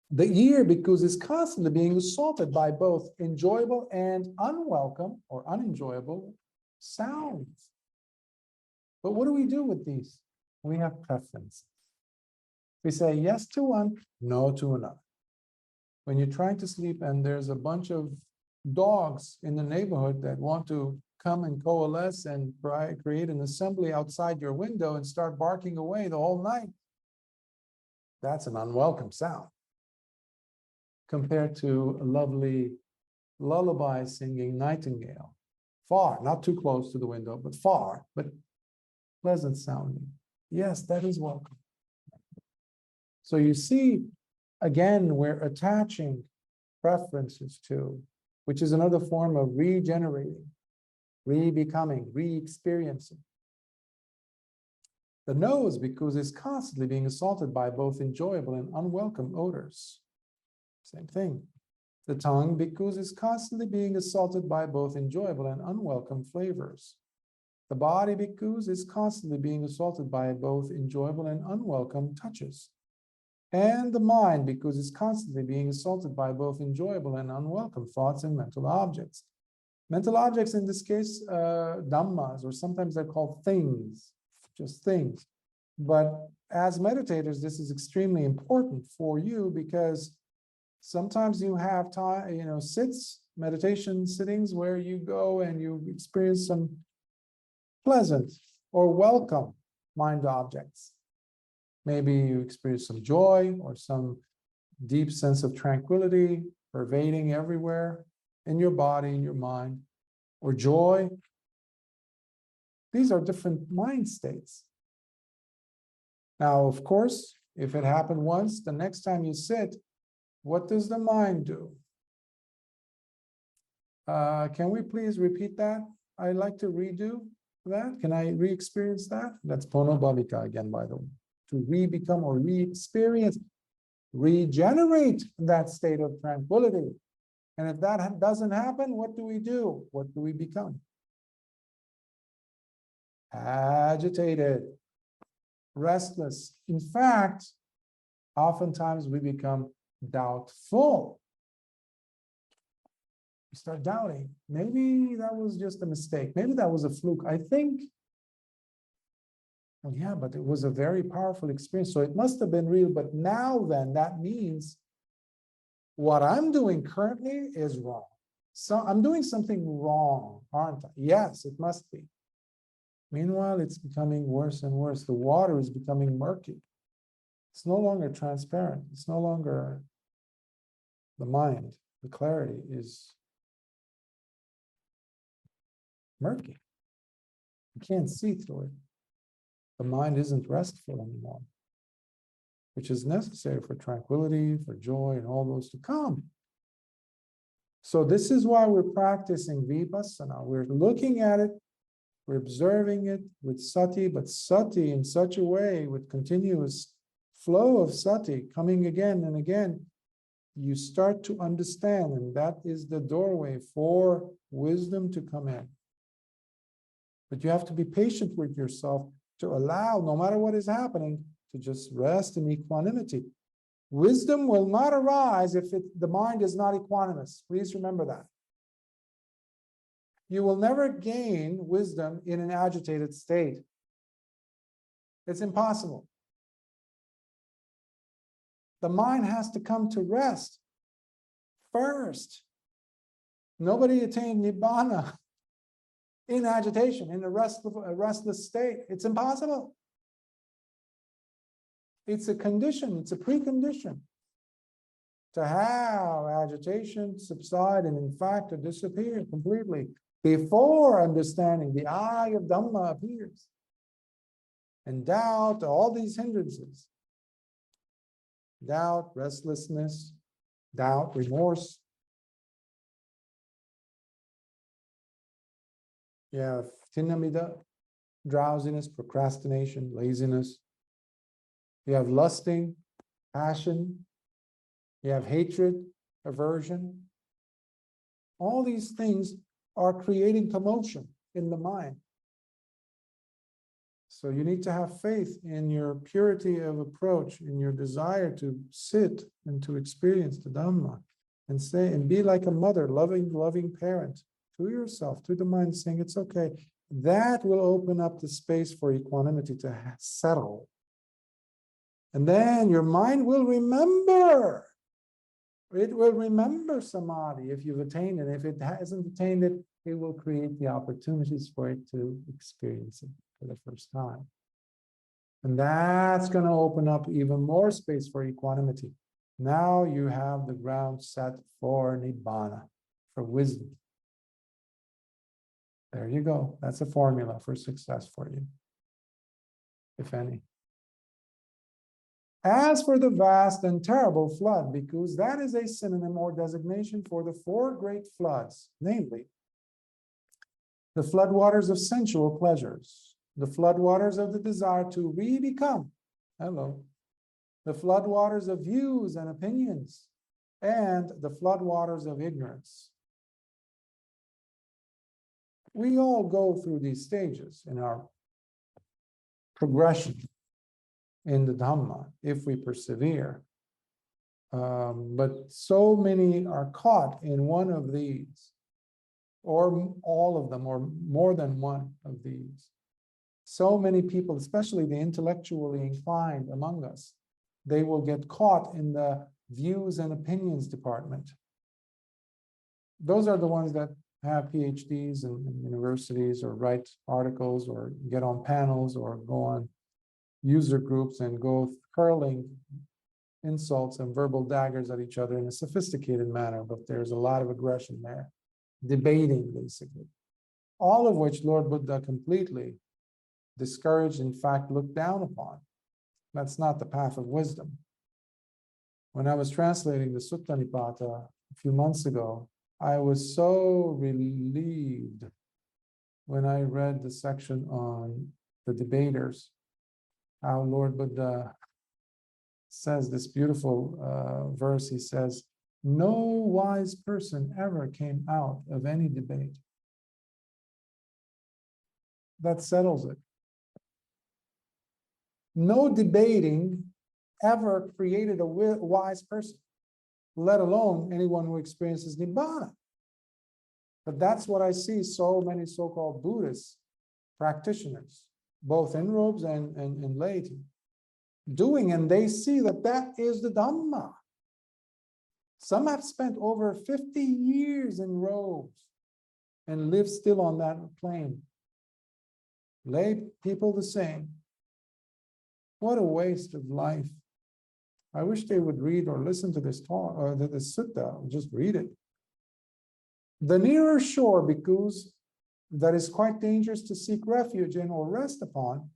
The ear, because it's constantly being assaulted by both enjoyable and unwelcome or unenjoyable sounds. But what do we do with these? We have preference. We say yes to one, no to another. When you're trying to sleep and there's a bunch of dogs in the neighborhood that want to come and coalesce and create an assembly outside your window and start barking away the whole night, that's an unwelcome sound compared to a lovely lullaby singing nightingale. Far, not too close to the window, but far, but pleasant sounding. Yes, that is welcome. So you see, again, we're attaching preferences to, which is another form of regenerating, re-becoming, re-experiencing. The nose, because it's constantly being assaulted by both enjoyable and unwelcome odors. Same thing. The tongue, because it's constantly being assaulted by both enjoyable and unwelcome flavors. The body, because it's constantly being assaulted by both enjoyable and unwelcome touches. And the mind, because it's constantly being assaulted by both enjoyable and unwelcome thoughts and mental objects. Mental objects, in this case, Dhammas, or sometimes they're called things, just things. But as meditators, this is extremely important for you, because sometimes you have time, meditation sittings where you go and you experience some pleasant or welcome mind objects. Maybe you experience some joy or some deep sense of tranquility pervading everywhere in your body, in your mind, or joy. These are different mind states. Now, of course, if it happened once, the next time you sit, what does the mind do? Can we please repeat that? I'd like to redo that. Can I re-experience that? That's Pono Bhavika again, by the way. To re-become or re-experience, regenerate that state of tranquility. And if that doesn't happen, what do we do? What do we become? Agitated, restless. In fact, Oftentimes we become doubtful. We start doubting. Maybe that was just a mistake. Maybe that was a fluke. I think, well, yeah, but it was a very powerful experience. So it must have been real. But now then, that means what I'm doing currently is wrong. So I'm doing something wrong, aren't I? Yes, it must be. Meanwhile, it's becoming worse and worse. The water is becoming murky. It's no longer transparent. It's no longer the mind. The clarity is murky. You can't see through it. The mind isn't restful anymore, which is necessary for tranquility, for joy, and all those to come. So this is why we're practicing vipassana. We're looking at it, we're observing it with sati, but sati in such a way, with continuous flow of sati coming again and again, you start to understand, and that is the doorway for wisdom to come in. But you have to be patient with yourself to allow, no matter what is happening, to just rest in equanimity. Wisdom will not arise if the mind is not equanimous. Please remember that. You will never gain wisdom in an agitated state. It's impossible. The mind has to come to rest first. Nobody attained Nibbāna in agitation, in a restless state. It's impossible. It's a condition, it's a precondition to have agitation subside and in fact to disappear completely before understanding the eye of Dhamma appears. And doubt, all these hindrances, doubt, restlessness, doubt, remorse. You have tinamida, drowsiness, procrastination, laziness. You have lusting, passion. You have hatred, aversion. All these things are creating commotion in the mind. So you need to have faith in your purity of approach, in your desire to sit and to experience the Dhamma, and say and be like a mother, loving parent to yourself, to the mind, saying it's okay. That will open up the space for equanimity to settle. And then your mind will remember. It will remember samadhi if you've attained it. If it hasn't attained it, it will create the opportunities for it to experience it for the first time. And that's going to open up even more space for equanimity. Now you have the ground set for Nibbāna, for wisdom. There you go. That's a formula for success for you, if any. As for the vast and terrible flood, because that is a synonym or designation for the four great floods, namely, the floodwaters of sensual pleasures, the floodwaters of the desire to re-become, the floodwaters of views and opinions, and the floodwaters of ignorance. We all go through these stages in our progression in the Dhamma, if we persevere. But so many are caught in one of these, or all of them, or more than one of these. So many people, especially the intellectually inclined among us, they will get caught in the views and opinions department. Those are the ones that have PhDs in universities, or write articles, or get on panels, or go on user groups and go hurling insults and verbal daggers at each other in a sophisticated manner, but there's a lot of aggression there, debating basically, all of which Lord Buddha completely discouraged, in fact, looked down upon. That's not the path of wisdom. When I was translating the Sutta Nibbāna a few months ago, I was so relieved when I read the section on the debaters, how Lord Buddha says this beautiful verse. He says, no wise person ever came out of any debate. That settles it. No debating ever created a wise person, let alone anyone who experiences Nibbāna. But that's what I see so many so-called Buddhist practitioners, both in robes and laity, doing, and they see that that is the Dhamma. Some have spent over 50 years in robes and live still on that plane. Lay people the same. What a waste of life. I wish they would read or listen to this talk, or the Sutta, just read it. The nearer shore, bhikkhus, that is quite dangerous to seek refuge in or rest upon,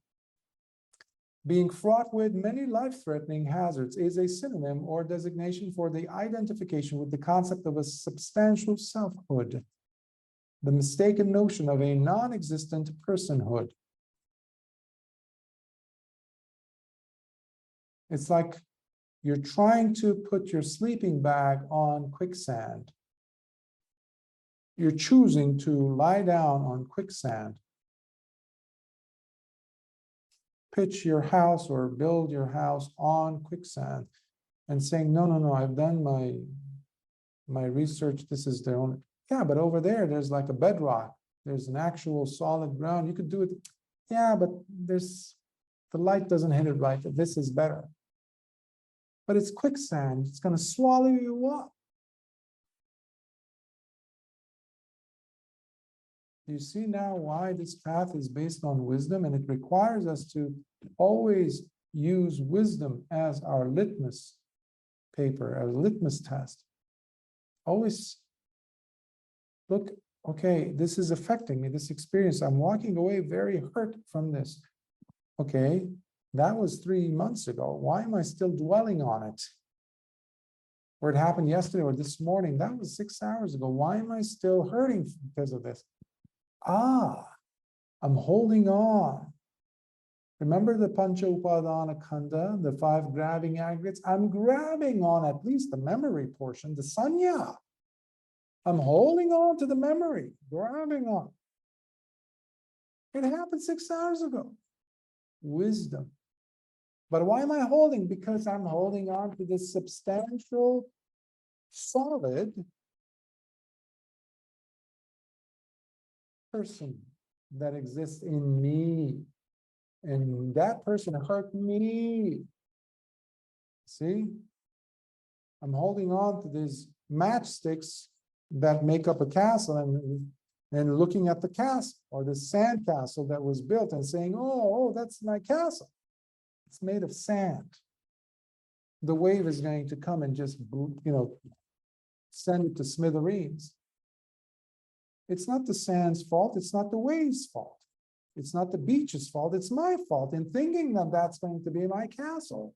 being fraught with many life-threatening hazards, is a synonym or designation for the identification with the concept of a substantial selfhood, the mistaken notion of a non-existent personhood. It's like you're trying to put your sleeping bag on quicksand. You're choosing to lie down on quicksand. Pitch your house or build your house on quicksand and saying, no, no, no, I've done my research. This is the only. Yeah, but over there, there's like a bedrock. There's an actual solid ground. You could do it. Yeah, but there's the light doesn't hit it right. This is better. But it's quicksand. It's going to swallow you up. You see now why this path is based on wisdom, and it requires us to always use wisdom as our litmus paper, our litmus test. Always look, okay, this is affecting me, this experience. I'm walking away very hurt from this. Okay, that was 3 months ago. Why am I still dwelling on it? Or it happened yesterday or this morning. That was 6 hours ago. Why am I still hurting because of this? I'm holding on. Remember the Pancha Upadana Khanda, the 5 grabbing aggregates? I'm grabbing on at least the memory portion, the sanya. I'm holding on to the memory, grabbing on. It happened 6 hours ago. Wisdom. But why am I holding? Because I'm holding on to this substantial, solid person that exists in me, and that person hurt me. See, I'm holding on to these matchsticks that make up a castle, and looking at the castle or the sand castle that was built and saying, oh, that's my castle. It's made of sand. The wave is going to come and just, send it to smithereens. It's not the sand's fault. It's not the wave's fault. It's not the beach's fault. It's my fault in thinking that that's going to be my castle.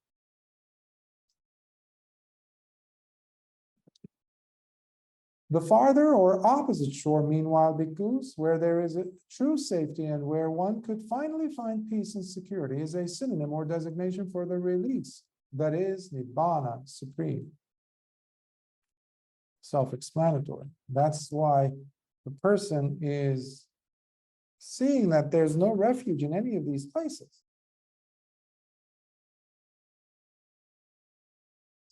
The farther or opposite shore, meanwhile, bhikkhus, where there is a true safety and where one could finally find peace and security, is a synonym or designation for the release, that is, Nibbāna, supreme. Self-explanatory. That's why the person is seeing that there's no refuge in any of these places.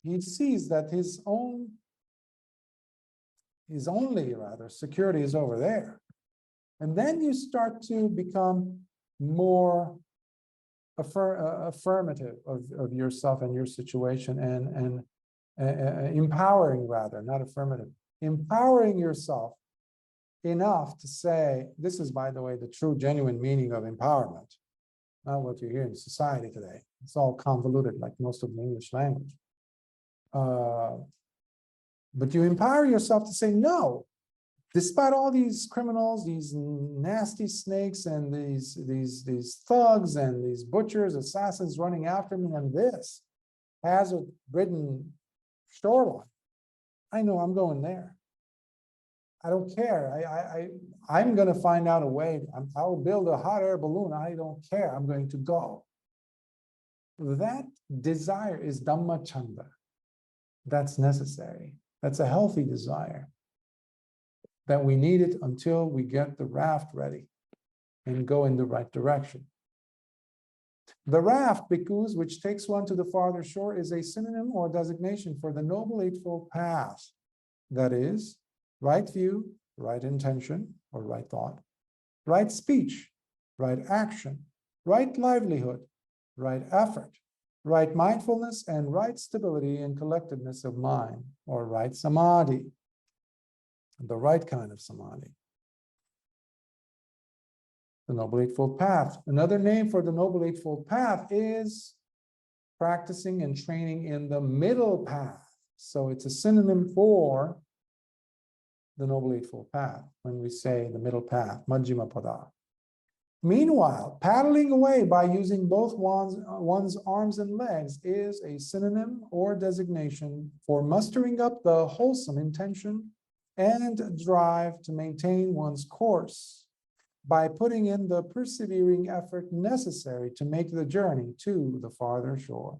He sees that his only security is over there. And then you start to become more affirmative of yourself and your situation, and empowering, rather, not affirmative, empowering yourself enough to say, this is, by the way, the true, genuine meaning of empowerment, not what you hear in society today. It's all convoluted, like most of the English language. But you empower yourself to say, no, despite all these criminals, these nasty snakes, and these thugs, and these butchers, assassins running after me, and this hazard-ridden shoreline, I know I'm going there. I don't care. I'm going to find out a way. I'll build a hot air balloon. I don't care. I'm going to go. That desire is Dhamma Chanda. That's necessary. That's a healthy desire. That we need it until we get the raft ready and go in the right direction. The raft, bhikkhus, which takes one to the farther shore, is a synonym or designation for the Noble Eightfold Path. That is, right view, right intention, or right thought, right speech, right action, right livelihood, right effort, right mindfulness, and right stability and collectedness of mind, or right samadhi, the right kind of samadhi. The Noble Eightfold Path. Another name for the Noble Eightfold Path is practicing and training in the middle path. So it's a synonym for the Noble Eightfold Path when we say the middle path, Majjhima Pada. Meanwhile, paddling away by using both one's arms and legs is a synonym or designation for mustering up the wholesome intention and drive to maintain one's course by putting in the persevering effort necessary to make the journey to the farther shore.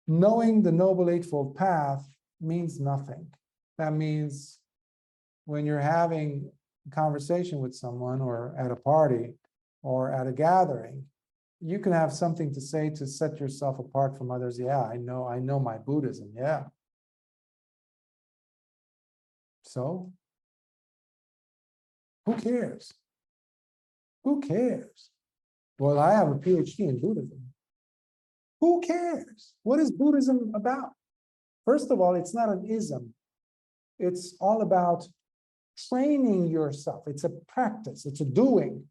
Knowing the Noble Eightfold Path means nothing. That means when you're having a conversation with someone or at a party or at a gathering, you can have something to say to set yourself apart from others. Yeah, I know my Buddhism. Yeah. So who cares? Who cares? Well, I have a PhD in Buddhism. Who cares? What is Buddhism about? First of all, it's not an ism. It's all about training yourself. It's a practice. It's a doing.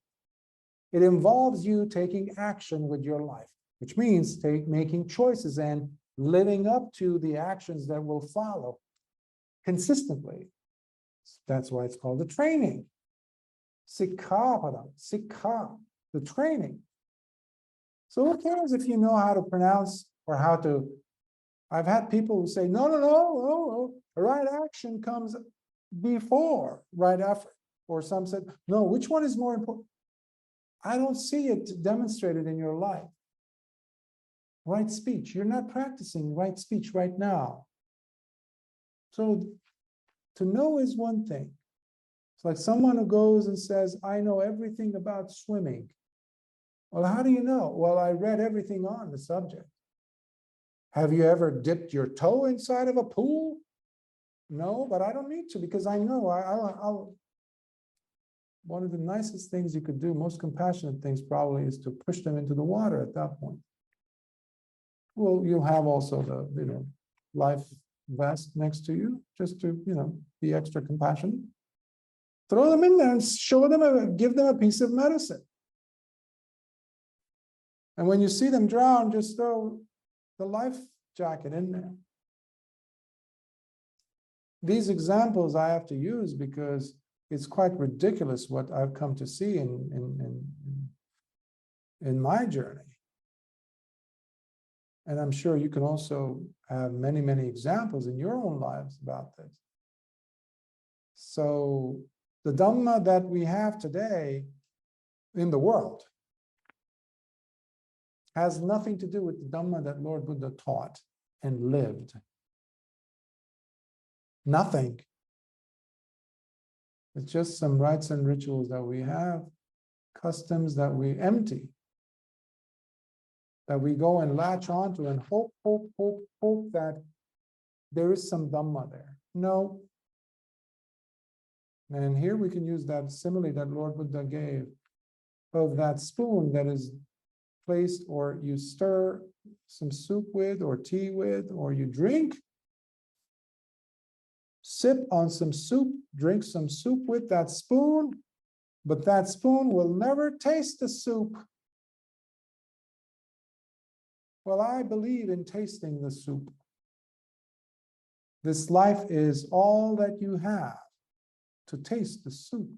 It involves you taking action with your life, which means making choices and living up to the actions that will follow consistently. That's why it's called the training. Sikkhapada, sikkha, the training. So who cares if you know how to pronounce or how to, I've had people who say, no, right action comes before right effort. Or some said, no, which one is more important? I don't see it demonstrated in your life. Right speech, you're not practicing right speech right now. So to know is one thing. It's like someone who goes and says, I know everything about swimming. Well, how do you know? Well, I read everything on the subject. Have you ever dipped your toe inside of a pool? No, but I don't need to because I know I'll one of the nicest things you could do, most compassionate things probably, is to push them into the water at that point. Well, you'll have also the life vest next to you, just to be extra compassionate. Throw them in there and show them, give them a piece of medicine. And when you see them drown, just throw the life jacket in there. These examples I have to use because it's quite ridiculous what I've come to see in my journey. And I'm sure you can also have many, many examples in your own lives about this. So the Dhamma that we have today in the world has nothing to do with the Dhamma that Lord Buddha taught and lived. Nothing. It's just some rites and rituals that we have, customs that we empty, that we go and latch onto and hope that there is some Dhamma there. No. And here we can use that simile that Lord Buddha gave of that spoon that is placed, or you stir some soup with, or tea with, or you drink, sip on some soup, drink some soup with that spoon, but that spoon will never taste the soup. Well, I believe in tasting the soup. This life is all that you have to taste the soup.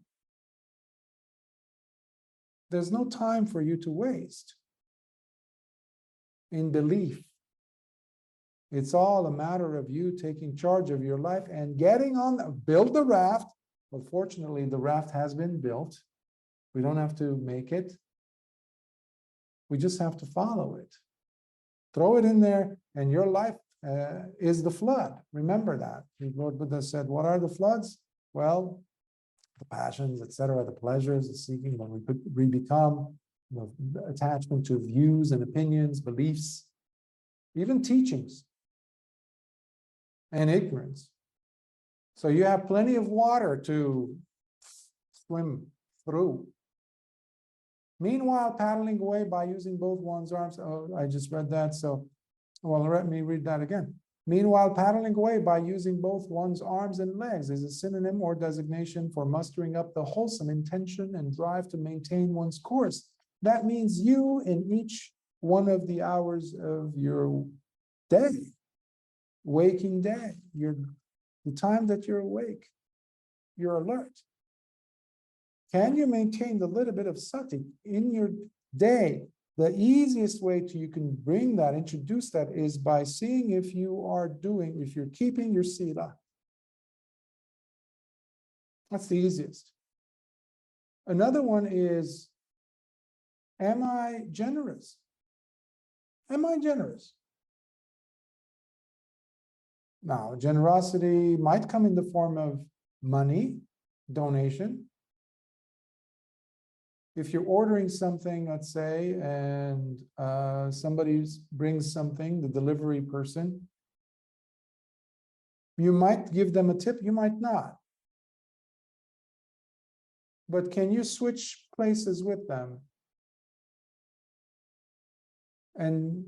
There's no time for you to waste in belief. It's all a matter of you taking charge of your life and getting on, build the raft. Well, fortunately, the raft has been built. We don't have to make it. We just have to follow it. Throw it in there, and your life is the flood. Remember that. Lord Buddha said, what are the floods? Well, the passions, etc., the pleasures, the seeking, when we become the attachment to views and opinions, beliefs, even teachings, and ignorance. So you have plenty of water to swim through. Meanwhile, paddling away by using both one's arms. Oh, I just read that. So, well, let me read that again. Meanwhile, paddling away by using both one's arms and legs is a synonym or designation for mustering up the wholesome intention and drive to maintain one's course. That means you, in each one of the hours of your day, waking day, the time that you're awake, you're alert. Can you maintain the little bit of sati in your day? The easiest way you can bring that, introduce that, is by seeing if you're keeping your sila. That's the easiest. Another one is, am I generous? Am I generous? Now, generosity might come in the form of money, donation. If you're ordering something, let's say, and somebody brings something, the delivery person, you might give them a tip, you might not. But can you switch places with them and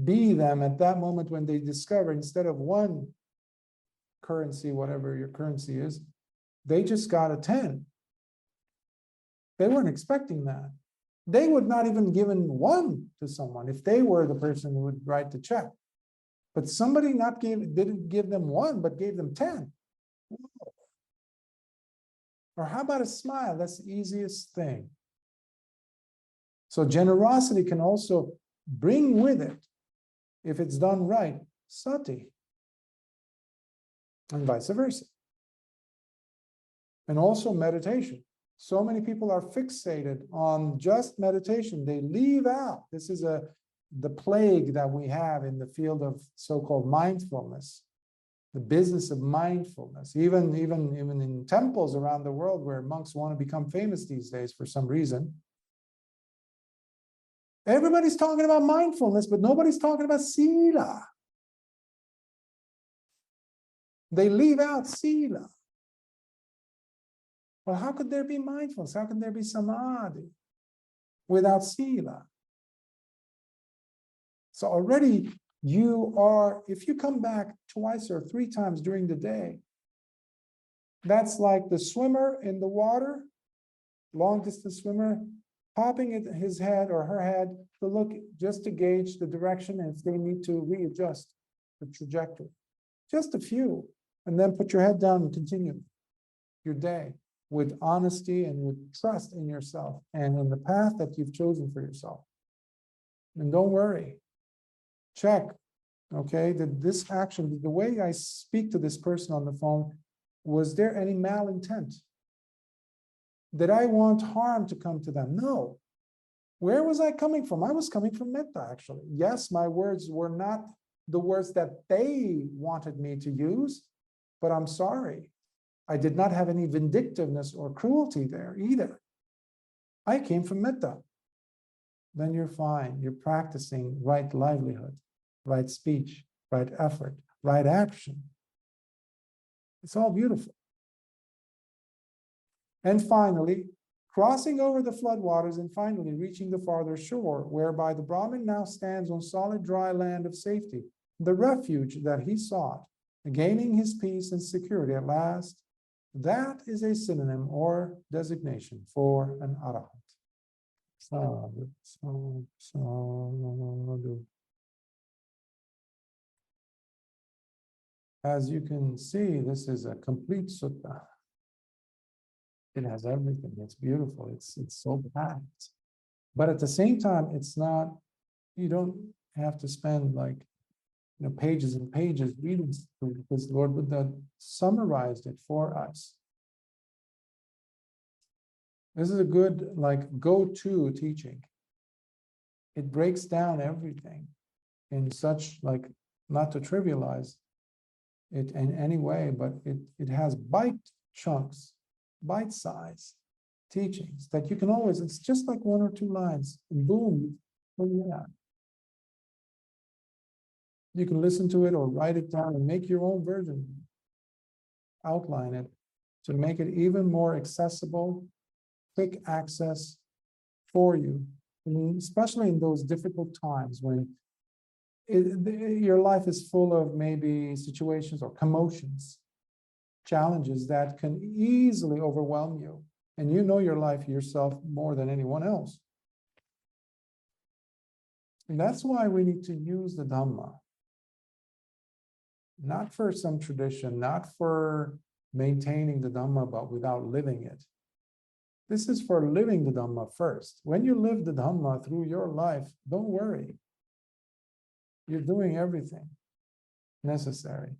be them at that moment when they discover, instead of one currency, whatever your currency is, they just got a 10. They weren't expecting that. They would not even given one to someone if they were the person who would write the check. But somebody didn't give them one, but gave them 10. Or how about a smile? That's the easiest thing. So generosity can also bring with it, if it's done right, sati, and vice versa. And also meditation. So many people are fixated on just meditation. They leave out, this is the plague that we have in the field of so-called mindfulness, the business of mindfulness. Even in temples around the world where monks want to become famous these days for some reason, everybody's talking about mindfulness, but nobody's talking about sila. They leave out sila. Well, how could there be mindfulness? How can there be samadhi without sila? So already if you come back twice or 3 times during the day, that's like the swimmer in the water, long distance swimmer, popping his head or her head to look, just to gauge the direction and if they need to readjust the trajectory. Just a few, and then put your head down and continue your day with honesty and with trust in yourself and in the path that you've chosen for yourself. And don't worry, check, okay, that this action, the way I speak to this person on the phone, was there any malintent? Did I want harm to come to them? No. Where was I coming from? I was coming from metta, actually. Yes, my words were not the words that they wanted me to use, but I'm sorry. I did not have any vindictiveness or cruelty there either. I came from metta. Then you're fine. You're practicing right livelihood, right speech, right effort, right action. It's all beautiful. And finally, crossing over the floodwaters and finally reaching the farther shore, whereby the Brahmin now stands on solid dry land of safety, the refuge that he sought, gaining his peace and security at last. That is a synonym or designation for an arahant. Sadhu, sadhu, sadhu. As you can see, this is a complete sutta. It has everything. It's beautiful. It's so packed. But at the same time, it's not, you don't have to spend pages and pages reading through it, because Lord Buddha summarized it for us. This is a good go-to teaching. It breaks down everything in such not to trivialize it in any way, but it has bite chunks, bite size teachings that you can always, it's just like 1 or 2 lines, and boom, oh yeah. You can listen to it or write it down and make your own version, outline it to make it even more accessible, quick access for you, especially in those difficult times when your life is full of maybe situations or commotions, challenges that can easily overwhelm you. And you know your life yourself more than anyone else. And that's why we need to use the Dhamma. Not for some tradition, not for maintaining the Dhamma, but without living it. This is for living the Dhamma first. When you live the Dhamma through your life, don't worry. You're doing everything necessary.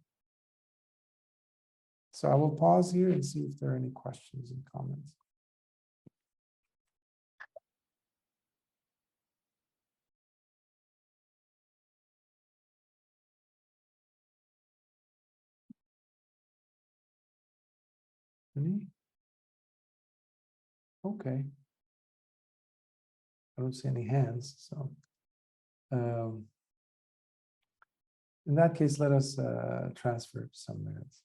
So I will pause here and see if there are any questions and comments. Any? Okay. I don't see any hands, so in that case, let us transfer some minutes.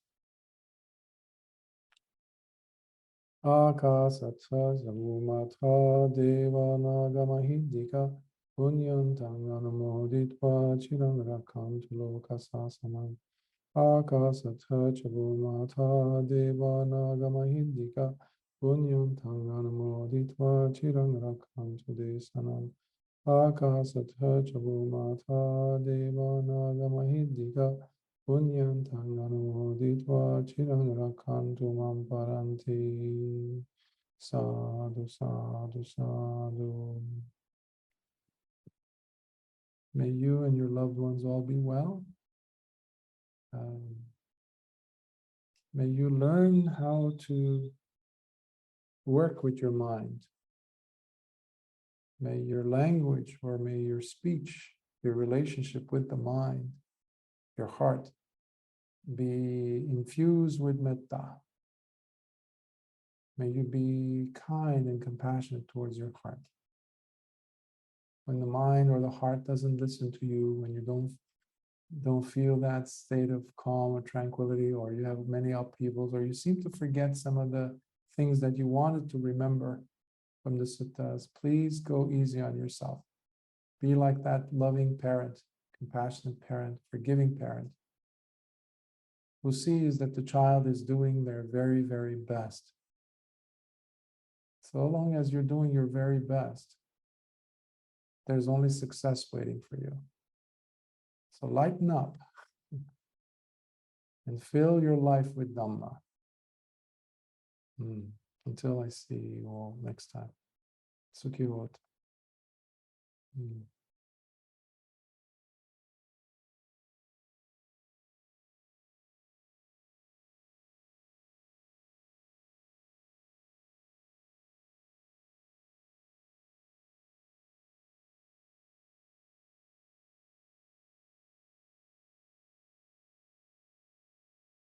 Akasatsa Zavumata Devanaga Mahidika Punyantang Anumoditva Chirang Rakantu Lokasasanam Akasatsa Chavumata Devanaga Mahidika Punyantang Anumoditva Chirang Rakantu Desanam Akasatha Chabumata Devanaga Mahidika Punyantang Anumoditva Chirang Rakantu Mam Paranti. Sadhu, sadhu, sadhu. May you and your loved ones all be well. May you learn how to work with your mind. May your language or may your speech, your relationship with the mind, your heart, be infused with metta. May you be kind and compassionate towards your heart. When the mind or the heart doesn't listen to you, when you don't feel that state of calm or tranquility, or you have many upheavals, or you seem to forget some of the things that you wanted to remember from the suttas, please go easy on yourself. Be like that loving parent, compassionate parent, forgiving parent, who sees that the child is doing their very, very best. So long as you're doing your very best, there's only success waiting for you. So lighten up and fill your life with Dhamma. Until I see you all next time. Sukhi Vot.